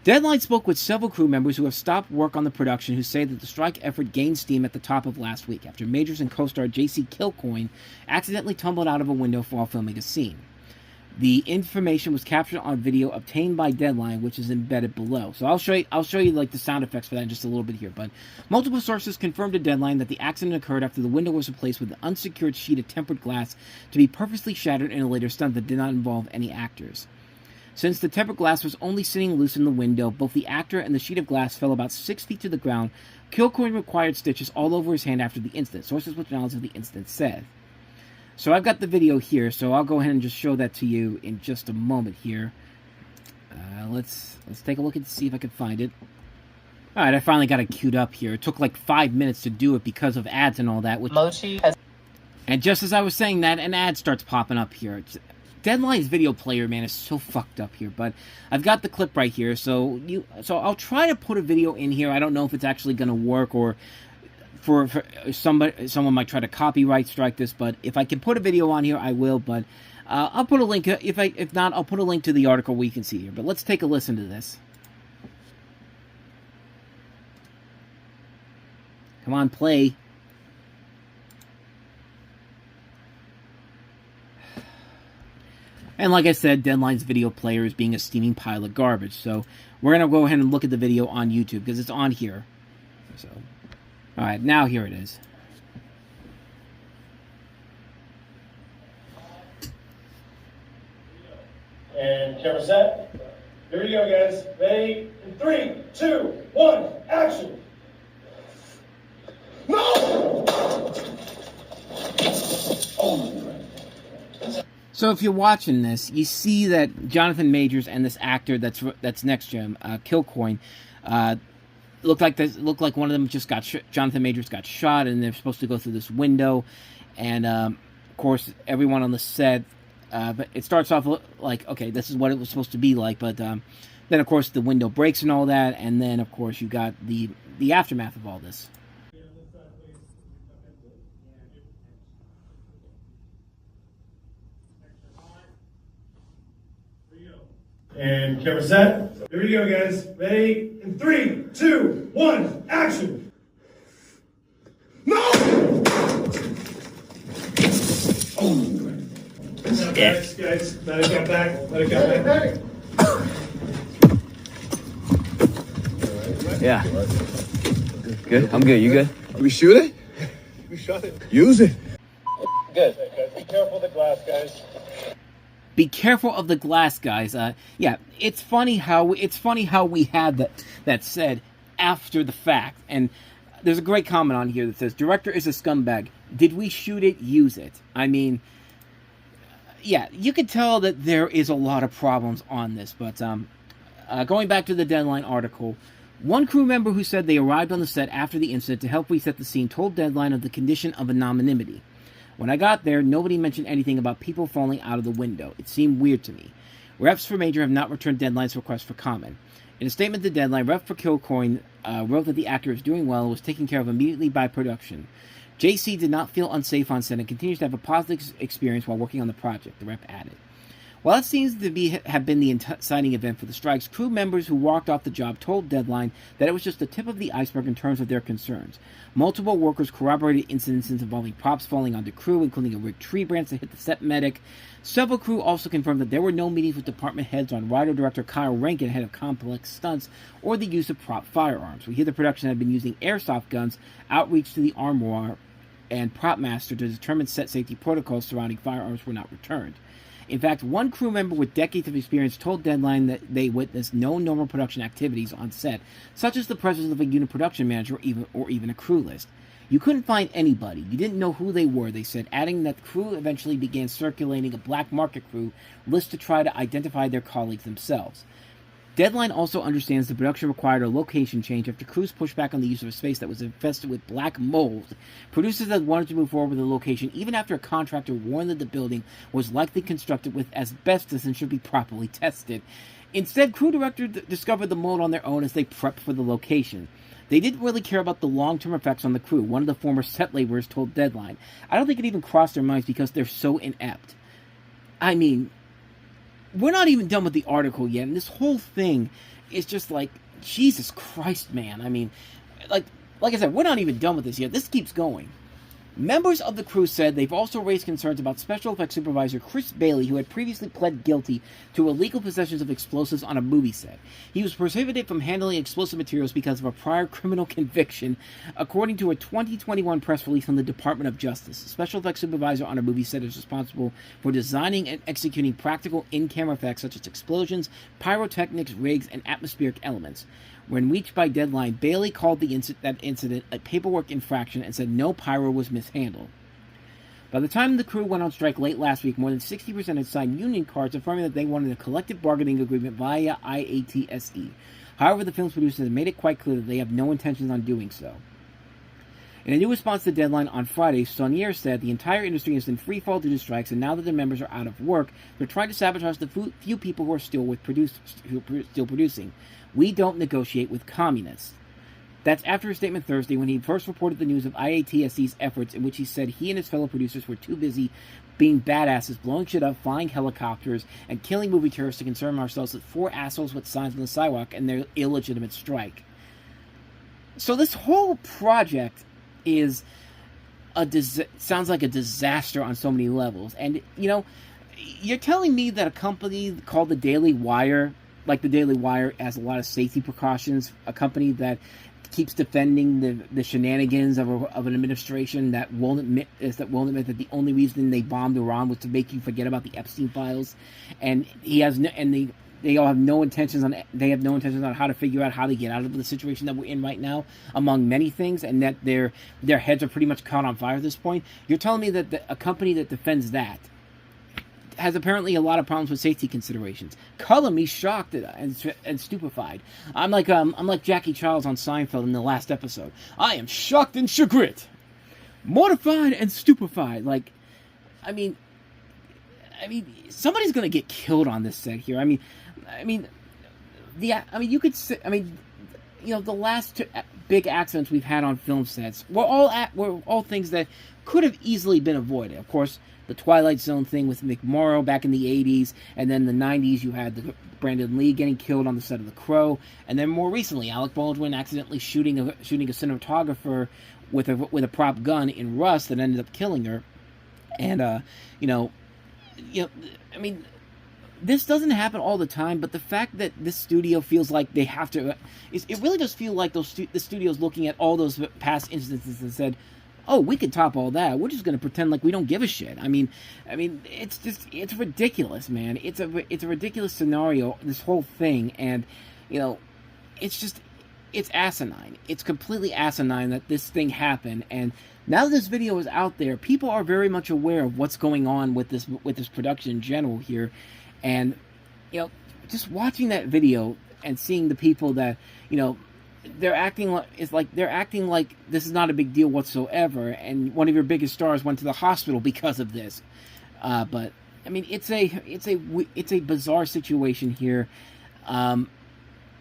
Deadline spoke with several crew members who have stopped work on the production, who say that the strike effort gained steam at the top of last week after Majors and co-star J.C. Kilcoyne accidentally tumbled out of a window while filming a scene. The information was captured on video obtained by Deadline, which is embedded below. So I'll show you like the sound effects for that in just a little bit here. But multiple sources confirmed to Deadline that the accident occurred after the window was replaced with an unsecured sheet of tempered glass to be purposely shattered in a later stunt that did not involve any actors. Since the tempered glass was only sitting loose in the window, both the actor and the sheet of glass fell about 6 feet to the ground. Kilcoyne required stitches all over his hand after the incident, sources with knowledge of the incident said. So I've got the video here, so I'll go ahead and just show that to you in just a moment here. Let's take a look and see if I can find it. Alright, I finally got it queued up here. It took like 5 minutes to do it because of ads and all that. And just as I was saying that, an ad starts popping up here. Deadline's video player, man, is so fucked up here. But I've got the clip right here, so I'll try to put a video in here. I don't know if it's actually going to work, or for someone might try to copyright strike this, but if I can put a video on here, I will. But I'll put a link. If not, I'll put a link to the article where you can see here. But let's take a listen to this. Come on, play. And like I said, Deadline's video player is being a steaming pile of garbage. So we're going to go ahead and look at the video on YouTube because it's on here. So, alright, now here it is. And camera set. Here we go, guys. Ready? In 3, 2, 1, action! No! So if you're watching this, you see that Jonathan Majors and this actor that's next to him, Kilcoyne, looked like one of them just got Jonathan Majors got shot, and they're supposed to go through this window, and of course everyone on the set. But it starts off like, okay, this is what it was supposed to be like, but then of course the window breaks and all that, and then of course you got the aftermath of all this. And camera set. Here we go, guys. Ready? In 3, 2, 1, action! No! Oh! Guys, let it come back. Let it come back. Yeah. Good? I'm good. You good? We shoot it? We shot it. Use it. Good. Be careful of the glass, guys. Be careful of the glass, guys. Yeah, it's funny how we had that said after the fact. And there's a great comment on here that says, "Director is a scumbag. Did we shoot it? Use it." I mean, yeah, you could tell that there is a lot of problems on this. But going back to the Deadline article, one crew member who said they arrived on the set after the incident to help reset the scene told Deadline of the condition of anonymity. "When I got there, nobody mentioned anything about people falling out of the window. It seemed weird to me. Reps for Major have not returned Deadline's request for comment." In a statement to Deadline, Rep for Kilcoyne wrote that the actor is doing well and was taken care of immediately by production. JC did not feel unsafe on set and continues to have a positive experience while working on the project, the rep added. While it seems to have been the inciting event for the strikes, crew members who walked off the job told Deadline that it was just the tip of the iceberg in terms of their concerns. Multiple workers corroborated incidents involving props falling onto crew, including a rigged tree branch that hit the set medic. Several crew also confirmed that there were no meetings with department heads on writer-director Kyle Rankin ahead of complex stunts or the use of prop firearms. We hear the production had been using airsoft guns, outreach to the armorer and prop master to determine set safety protocols surrounding firearms were not returned. In fact, one crew member with decades of experience told Deadline that they witnessed no normal production activities on set, such as the presence of a unit production manager or even a crew list. "You couldn't find anybody. You didn't know who they were," they said, adding that the crew eventually began circulating a black market crew list to try to identify their colleagues themselves. Deadline also understands the production required a location change after crews pushed back on the use of a space that was infested with black mold. Producers had wanted to move forward with the location even after a contractor warned that the building was likely constructed with asbestos and should be properly tested. Instead, crew director discovered the mold on their own as they prepped for the location. "They didn't really care about the long-term effects on the crew," one of the former set laborers told Deadline. "I don't think it even crossed their minds because they're so inept." I mean, we're not even done with the article yet, and this whole thing is just like, Jesus Christ, man. I mean, like I said, we're not even done with this yet. This keeps going. Members of the crew said they've also raised concerns about Special Effects Supervisor Chris Bailey, who had previously pled guilty to illegal possessions of explosives on a movie set. He was prohibited from handling explosive materials because of a prior criminal conviction, according to a 2021 press release from the Department of Justice. A Special Effects Supervisor on a movie set is responsible for designing and executing practical in-camera effects such as explosions, pyrotechnics, rigs, and atmospheric elements. When reached by Deadline, Bailey called that incident a paperwork infraction and said no pyro was mishandled. By the time the crew went on strike late last week, more than 60% had signed union cards affirming that they wanted a collective bargaining agreement via IATSE. However, the film's producers have made it quite clear that they have no intentions on doing so. In a new response to Deadline on Friday, Saunier said the entire industry is in free fall due to strikes, and now that their members are out of work, they're trying to sabotage the few people who are still producing. "We don't negotiate with communists." That's after a statement Thursday when he first reported the news of IATSE's efforts, in which he said he and his fellow producers were too busy being badasses, blowing shit up, flying helicopters, and killing movie tourists to concern ourselves with 4 assholes with signs on the sidewalk and their illegitimate strike. So this whole project is sounds like a disaster on so many levels. And, you know, you're telling me that a company called the Daily Wire, like the Daily Wire, has a lot of safety precautions, a company that keeps defending the shenanigans of an administration that won't admit that the only reason they bombed Iran was to make you forget about the Epstein files, and they all have no intentions on how to figure out how to get out of the situation that we're in right now, among many things, and that their heads are pretty much caught on fire at this point. You're telling me that a company that defends that has apparently a lot of problems with safety considerations. Color me shocked and stupefied. I'm like Jackie Charles on Seinfeld in the last episode. I am shocked and chagrined, mortified and stupefied. Like, I mean, somebody's gonna get killed on this set here. You could say, you know, the last two, big accidents we've had on film sets were all things that could have easily been avoided. Of course, the Twilight Zone thing with McMorrow back in the 80s, and then the 90s you had the Brandon Lee getting killed on the set of The Crow, and then more recently Alec Baldwin accidentally shooting a cinematographer with a prop gun in Rust that ended up killing her. And I mean, this doesn't happen all the time, but the fact that this studio feels like they have to, it really does feel like the studio's looking at all those past instances and said, oh, we could top all that. We're just going to pretend like we don't give a shit. I mean, it's ridiculous, man. It's a ridiculous scenario, this whole thing, and it's asinine. It's completely asinine that this thing happened, and now that this video is out there, people are very much aware of what's going on with this production in general here, and just watching that video and seeing the people that they're acting like this is not a big deal whatsoever, and one of your biggest stars went to the hospital because of this. But I mean, it's a bizarre situation here.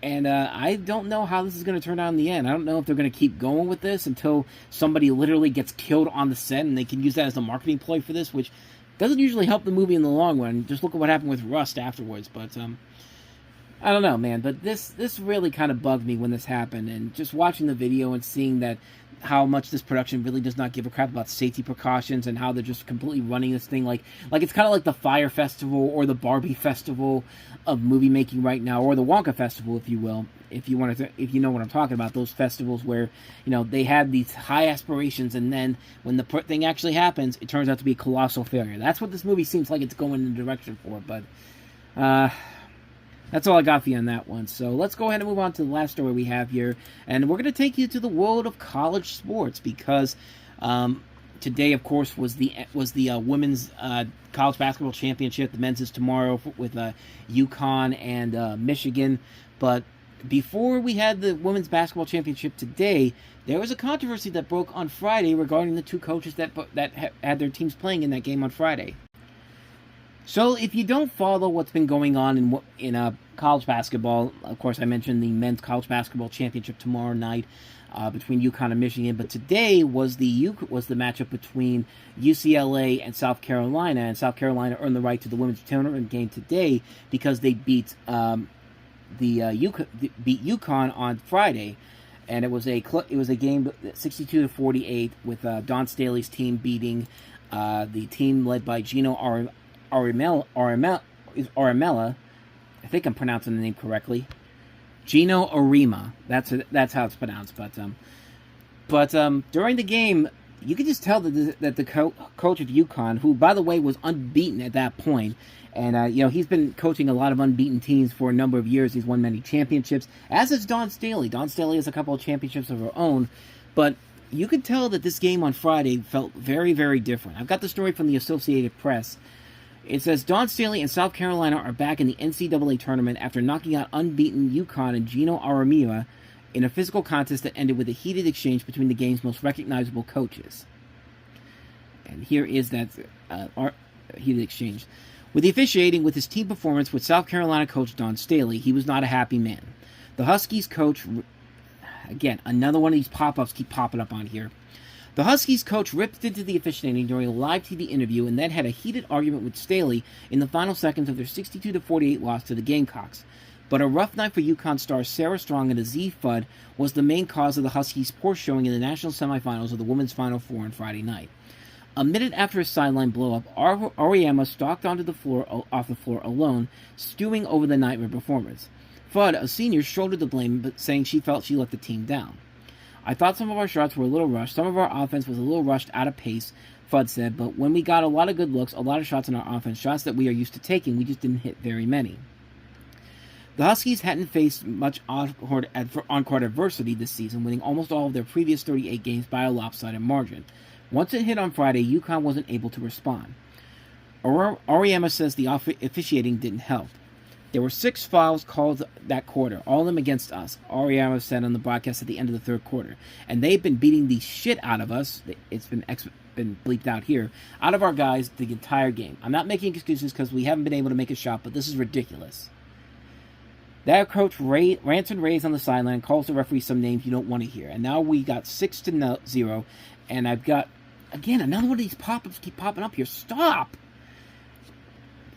And I don't know how this is going to turn out in the end. I don't know if they're going to keep going with this until somebody literally gets killed on the set and they can use that as a marketing ploy for this, which doesn't usually help the movie in the long run. Just look at what happened with Rust afterwards. But I don't know, man. But this really kind of bugged me when this happened. And just watching the video and seeing that how much this production really does not give a crap about safety precautions and how they're just completely running this thing like it's kind of like the Fire Festival or the Barbie Festival of movie making right now, or the Wonka Festival, if you will, if you know what I'm talking about. Those festivals where they had these high aspirations, and then when the thing actually happens, it turns out to be a colossal failure. That's what this movie seems like it's going in the direction for. But that's all I got for you on that one. So let's go ahead and move on to the last story we have here. And we're going to take you to the world of college sports, because today, of course, was the women's college basketball championship. The men's is tomorrow with UConn and Michigan. But before we had the women's basketball championship today, there was a controversy that broke on Friday regarding the two coaches that had their teams playing in that game on Friday. So, if you don't follow what's been going on in college basketball, of course, I mentioned the men's college basketball championship tomorrow night between UConn and Michigan, but today was the matchup between UCLA and South Carolina, and South Carolina earned the right to the women's tournament game today because they beat UConn on Friday, and it was a game 62-48 with Dawn Statley's team beating the team led by Geno Auriemma, I think I'm pronouncing the name correctly. Geno Auriemma. That's how it's pronounced. But during the game, you could just tell that the coach of UConn, who by the way was unbeaten at that point, and he's been coaching a lot of unbeaten teams for a number of years. He's won many championships, as has Dawn Statley. Dawn Statley has a couple of championships of her own, but you could tell that this game on Friday felt very, very different. I've got the story from the Associated Press. It says, Dawn Statley and South Carolina are back in the NCAA tournament after knocking out unbeaten UConn and Geno Auriemma in a physical contest that ended with a heated exchange between the game's most recognizable coaches. And here is that heated exchange. With the officiating with his team performance with South Carolina coach Dawn Statley, he was not a happy man. The Huskies coach, again, another one of these pop-ups keep popping up on here. The Huskies coach ripped into the officiating during a live TV interview and then had a heated argument with Staley in the final seconds of their 62-48 loss to the Gamecocks. But a rough night for UConn stars Sarah Strong and Aziz Fudd was the main cause of the Huskies' poor showing in the national semifinals of the women's Final Four on Friday night. A minute after a sideline blow-up, Auriemma stalked off the floor alone, stewing over the nightmare performance. Fudd, a senior, shouldered the blame, but saying she felt she let the team down. I thought some of our shots were a little rushed. Some of our offense was a little rushed out of pace, Fudd said, but when we got a lot of good looks, a lot of shots in our offense, shots that we are used to taking, we just didn't hit very many. The Huskies hadn't faced much on-court adversity this season, winning almost all of their previous 38 games by a lopsided margin. Once it hit on Friday, UConn wasn't able to respond. Auriemma says the officiating didn't help. There were 6 fouls called that quarter, all of them against us, Auriemma said on the broadcast at the end of the third quarter. And they've been beating the shit out of us, it's been bleeped out here, out of our guys the entire game. I'm not making excuses because we haven't been able to make a shot, but this is ridiculous. Their coach rants and raves on the sideline and calls the referee some names you don't want to hear. And now we got 6-0, and I've got, again, another one of these pop-ups keep popping up here. Stop!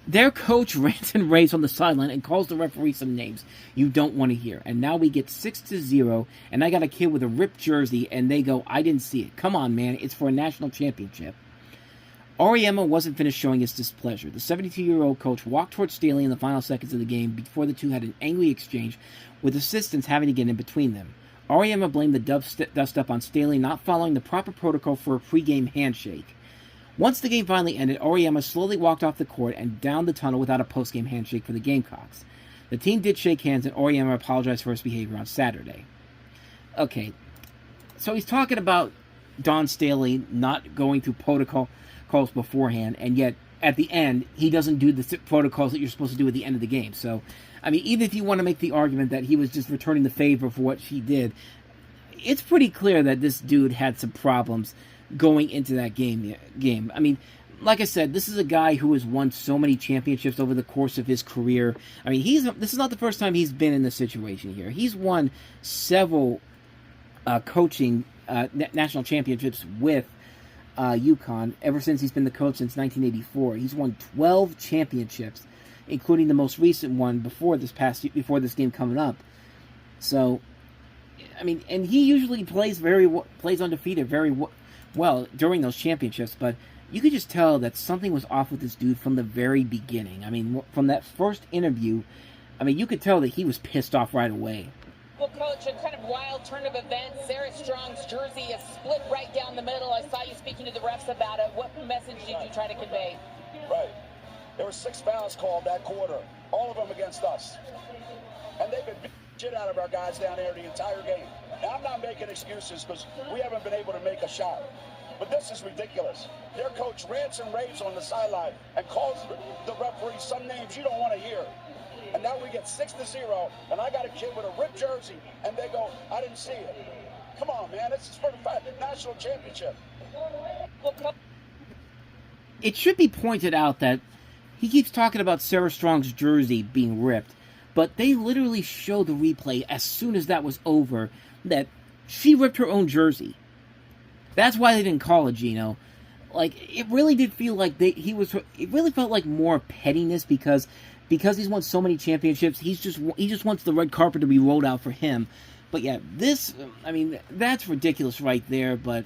Their coach rants and raves on the sideline and calls the referee some names you don't want to hear. And now we get 6-0, and I got a kid with a ripped jersey, and they go, I didn't see it. Come on, man, it's for a national championship. Auriemma wasn't finished showing his displeasure. The 72-year-old coach walked towards Staley in the final seconds of the game before the two had an angry exchange, with assistants having to get in between them. Auriemma blamed the dust-up on Staley not following the proper protocol for a pre-game handshake. Once the game finally ended, Auriemma slowly walked off the court and down the tunnel without a post-game handshake for the Gamecocks. The team did shake hands, and Auriemma apologized for his behavior on Saturday. Okay, so he's talking about Dawn Statley not going through protocols beforehand, and yet at the end he doesn't do the protocols that you're supposed to do at the end of the game. So, I mean, even if you want to make the argument that he was just returning the favor for what she did, it's pretty clear that this dude had some problems going into that game. I mean, like I said, this is a guy who has won so many championships over the course of his career. I mean, this is not the first time he's been in this situation here. He's won several coaching national championships with UConn ever since he's been the coach since 1984. He's won 12 championships, including the most recent one before this game coming up. So, I mean, and he usually plays undefeated very well during those championships, but you could just tell that something was off with this dude from the very beginning. I mean, from that first interview, I mean, you could tell that he was pissed off right away. Well, Coach, a kind of wild turn of events. Sarah Strong's jersey is split right down the middle. I saw you speaking to the refs about it. What message did you try to convey? Right. There were 6 fouls called that quarter, all of them against us. And they've been beating shit out of our guys down there the entire game. Now, I'm not making excuses because we haven't been able to make a shot. But this is ridiculous. Their coach rants and raves on the sideline and calls the referee some names you don't want to hear. And now we get 6-0, and I got a kid with a ripped jersey, and they go, I didn't see it. Come on, man, this is for the national championship. It should be pointed out that he keeps talking about Sarah Strong's jersey being ripped, but they literally show the replay as soon as that was over that she ripped her own jersey. That's why they didn't call it, Geno. Like, it really did feel like it really felt like more pettiness because he's won so many championships. He just wants the red carpet to be rolled out for him. But yeah, I mean, that's ridiculous right there. But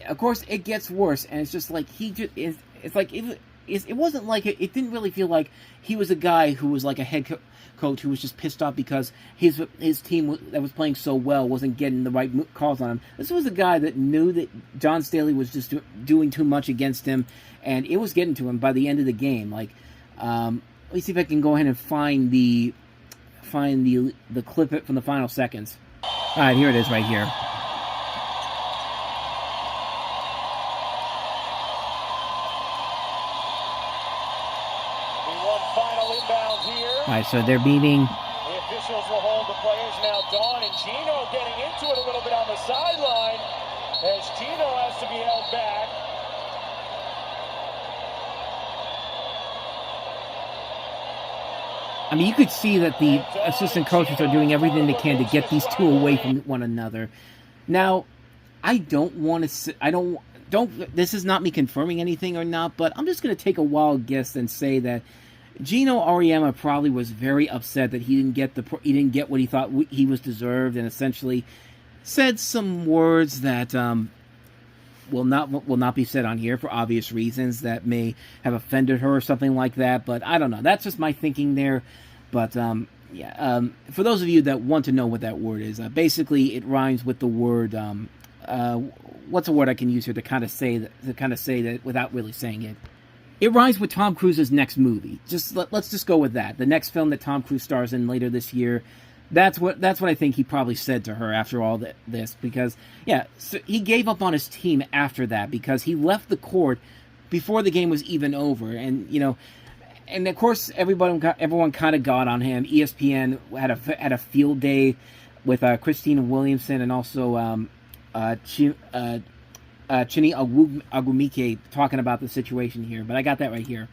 of course, it gets worse, and it's just like it wasn't like it didn't really feel like he was a guy who was like a head coach who was just pissed off because his team that was playing so well wasn't getting the right calls on him. This was a guy that knew that Dawn Statley was just doing too much against him, and it was getting to him by the end of the game. Like, let me see if I can go ahead and find the clip from the final seconds. All right, here it is right here. All right, so they're beating. The officials will hold the players now. Dawn and Geno getting into it a little bit on the sideline as Geno has to be held back. I mean, you could see that the assistant coaches are doing everything they can to get these two away from one another. Now, I don't want to. This is not me confirming anything or not, but I'm just going to take a wild guess and say that Geno Auriemma probably was very upset that he didn't get what he thought he was deserved, and essentially said some words that will not be said on here for obvious reasons that may have offended her or something like that. But I don't know. That's just my thinking there. But for those of you that want to know what that word is, basically it rhymes with the word. What's a word I can use here to kind of say that without really saying it? It rhymes with Tom Cruise's next movie. Let's just go with that. The next film that Tom Cruise stars in later this year. That's what I think he probably said to her after all this, because so he gave up on his team after that because he left the court before the game was even over, and and of course everyone kind of got on him. ESPN had a field day with Christina Williamson and also Chini Agumike talking about the situation here, but I got that right here.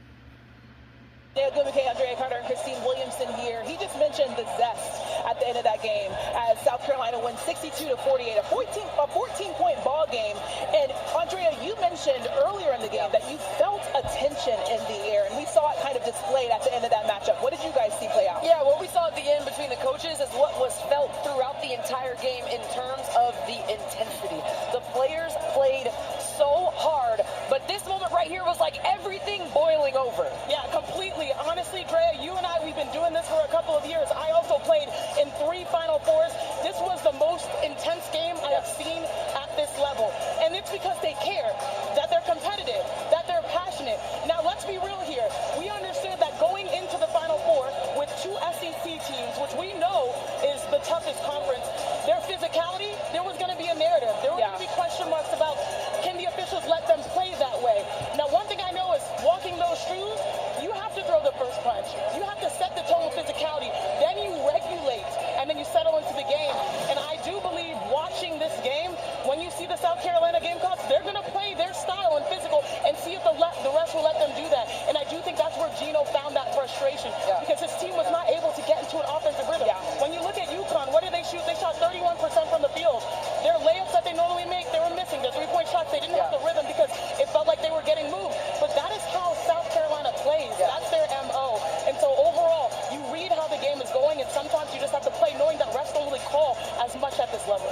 Agumike, Andrea Carter, and Christine Williamson here. He just mentioned mention the zest at the end of that game as South Carolina wins 62-48, a 14-point ball game. And Andrea, you mentioned earlier in the game that you felt a tension in the air, and we saw it kind of displayed at the end of that matchup. What did you guys see play out? Yeah, what we saw at the end between the coaches is what was felt throughout the entire game in terms of the intensity. The players played so hard, but this moment right here was like everything boiling over. Yeah, completely. Honestly, Drea, you and I, we've been doing this for a couple of years. I also played in 3 Final Fours. This was the most intense game I have seen at this level. And it's because they care, that they're competitive, that they're passionate. Now, let's be real here. We understood that going into the Final Four with 2 SEC teams, which we know is the toughest conference, their physicality, there was going to be a narrative. There were going to be question marks about, can the officials let them play that way? Now, one thing I know is walking those shoes, you have to throw the first punch. You have to set the tone with physicality. Then you regulate, and then you settle into the game. And I do believe watching this game, when you see the South Carolina Gamecocks, they're going to play their style and physical and see if the rest will let them do that. And I do think that's where Geno found that frustration because his team was not able to get into an offensive rhythm. When you look at UConn, what did they shoot? They shot 31% from the field. Their layups that they normally make, they were missing. Their three-point shots, they didn't have the rhythm because it felt like they were getting moved. But that is how South Carolina plays. That's their MO. And so overall, you read how the game is going, and sometimes you just have to play knowing that refs don't really call as much at this level.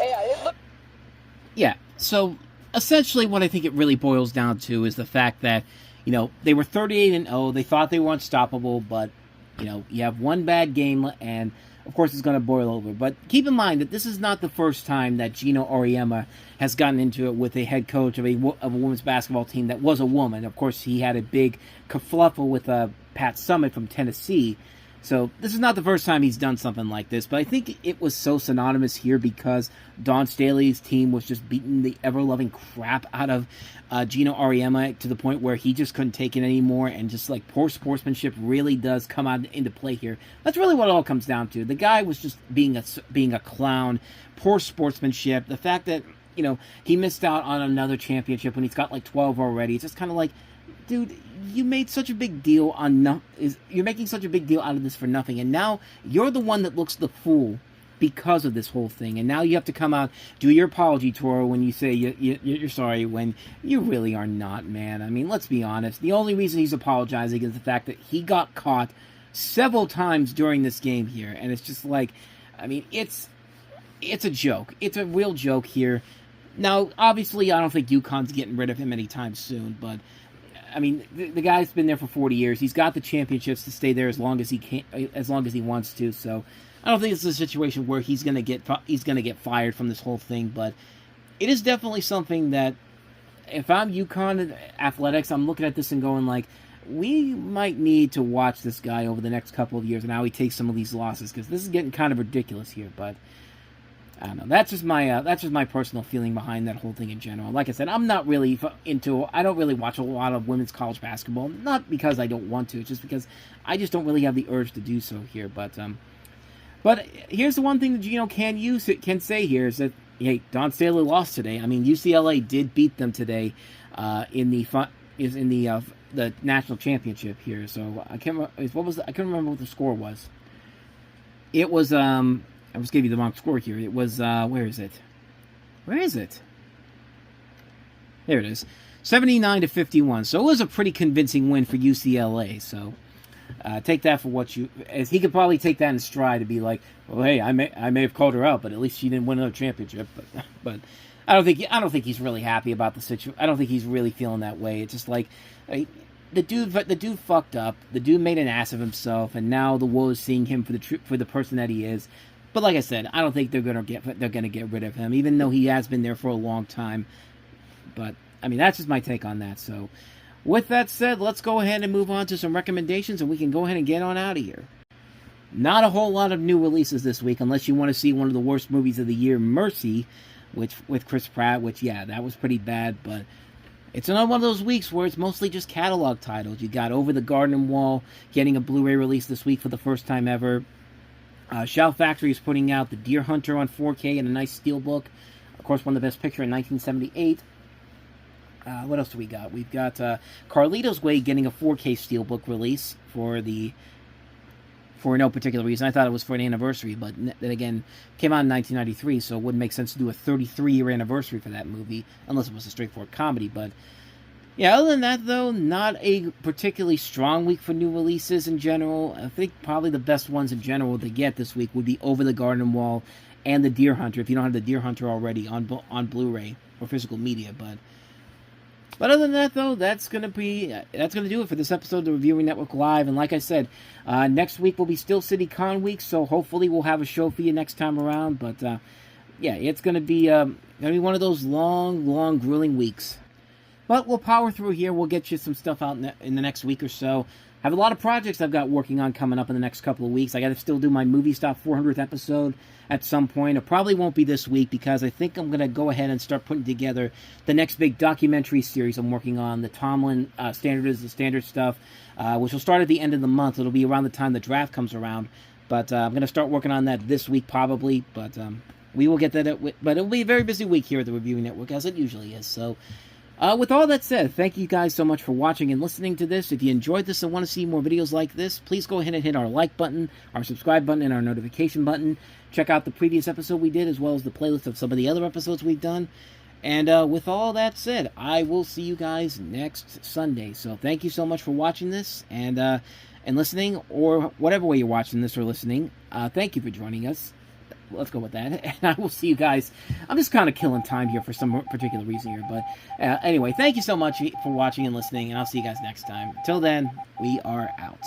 Yeah, so essentially what I think it really boils down to is the fact that, you know, they were 38-0, they thought they were unstoppable, but, you know, you have one bad game, and of course it's going to boil over. But keep in mind that this is not the first time that Geno Auriemma has gotten into it with a head coach of a women's basketball team that was a woman. Of course, he had a big kerfluffle with Pat Summitt from Tennessee. So this is not the first time he's done something like this, but I think it was so synonymous here because Dawn Statley's team was just beating the ever-loving crap out of Geno Auriemma to the point where he just couldn't take it anymore, and just like poor sportsmanship really does come out into play here. That's really what it all comes down to. The guy was just being a clown, poor sportsmanship. The fact that, you know, he missed out on another championship when he's got like 12 already. It's just kind of like, dude, you made such a big deal you're making such a big deal out of this for nothing, and now you're the one that looks the fool because of this whole thing. And now you have to come out, do your apology tour when you say you're sorry, when you really are not, man. I mean, let's be honest. The only reason he's apologizing is the fact that he got caught several times during this game here, and it's just like, I mean, it's a joke. It's a real joke here. Now, obviously, I don't think UConn's getting rid of him anytime soon, but I mean, the guy's been there for 40 years. He's got the championships to stay there as long as he can, as long as he wants to. So, I don't think it's a situation where he's gonna get fired from this whole thing. But it is definitely something that, if I'm UConn athletics, I'm looking at this and going like, we might need to watch this guy over the next couple of years and how he takes some of these losses, because this is getting kind of ridiculous here. But I don't know. That's just my personal feeling behind that whole thing in general. Like I said, I'm not really I don't really watch a lot of women's college basketball. Not because I don't want to, it's just because I just don't really have the urge to do so here. But here's the one thing that Geno can say here is that, hey, Dawn Statley lost today. I mean, UCLA did beat them today in the national championship here. So I couldn't remember what the score was. It was I just gave you the wrong score here. It was, where is it? There it is. 79-51. So it was a pretty convincing win for UCLA. So take that for what as he could probably take that in stride to be like, well, hey, I may have called her out, but at least she didn't win another championship. But I don't think he's really happy about the situation. I don't think he's really feeling that way. It's just like, the dude fucked up. The dude made an ass of himself, and now the world is seeing him for the person that he is. But like I said, I don't think they're gonna get rid of him, even though he has been there for a long time. But I mean, that's just my take on that. So, with that said, let's go ahead and move on to some recommendations, and we can go ahead and get on out of here. Not a whole lot of new releases this week, unless you want to see one of the worst movies of the year, Mercy, with Chris Pratt. Which, yeah, that was pretty bad, but it's another one of those weeks where it's mostly just catalog titles. You got Over the Garden Wall getting a Blu-ray release this week for the first time ever. Shout Factory is putting out The Deer Hunter on 4K in a nice steelbook. Of course, won the Best Picture in 1978. What else do we got? We've got Carlito's Way getting a 4K steelbook release for for no particular reason. I thought it was for an anniversary, but then again, came out in 1993, so it wouldn't make sense to do a 33-year anniversary for that movie, unless it was a straightforward comedy. But yeah, other than that, though, not a particularly strong week for new releases in general. I think probably the best ones in general to get this week would be Over the Garden Wall and The Deer Hunter, if you don't have The Deer Hunter already on Blu-ray or physical media. But other than that, though, that's gonna do it for this episode of the Reviewing Network Live. And like I said, next week will be Steel City Con week, so hopefully we'll have a show for you next time around. But yeah, it's gonna be one of those long, grueling weeks. But we'll power through here. We'll get you some stuff out in the next week or so. I have a lot of projects I've got working on coming up in the next couple of weeks. I got to still do my Movie Stop 400th episode at some point. It probably won't be this week because I think I'm going to go ahead and start putting together the next big documentary series I'm working on. The Tomlin Standard is the Standard stuff, which will start at the end of the month. It'll be around the time the draft comes around. But I'm going to start working on that this week probably. But we will get that. But it'll be a very busy week here at the Reviewing Network, as it usually is. So with all that said, thank you guys so much for watching and listening to this. If you enjoyed this and want to see more videos like this, please go ahead and hit our like button, our subscribe button, and our notification button. Check out the previous episode we did, as well as the playlist of some of the other episodes we've done. And with all that said, I will see you guys next Sunday. So thank you so much for watching this and listening, or whatever way you're watching this or listening. Thank you for joining us. Let's go with that. And I will see you guys. I'm just kind of killing time here for some particular reason here. But anyway, thank you so much for watching and listening. And I'll see you guys next time. Until then, we are out.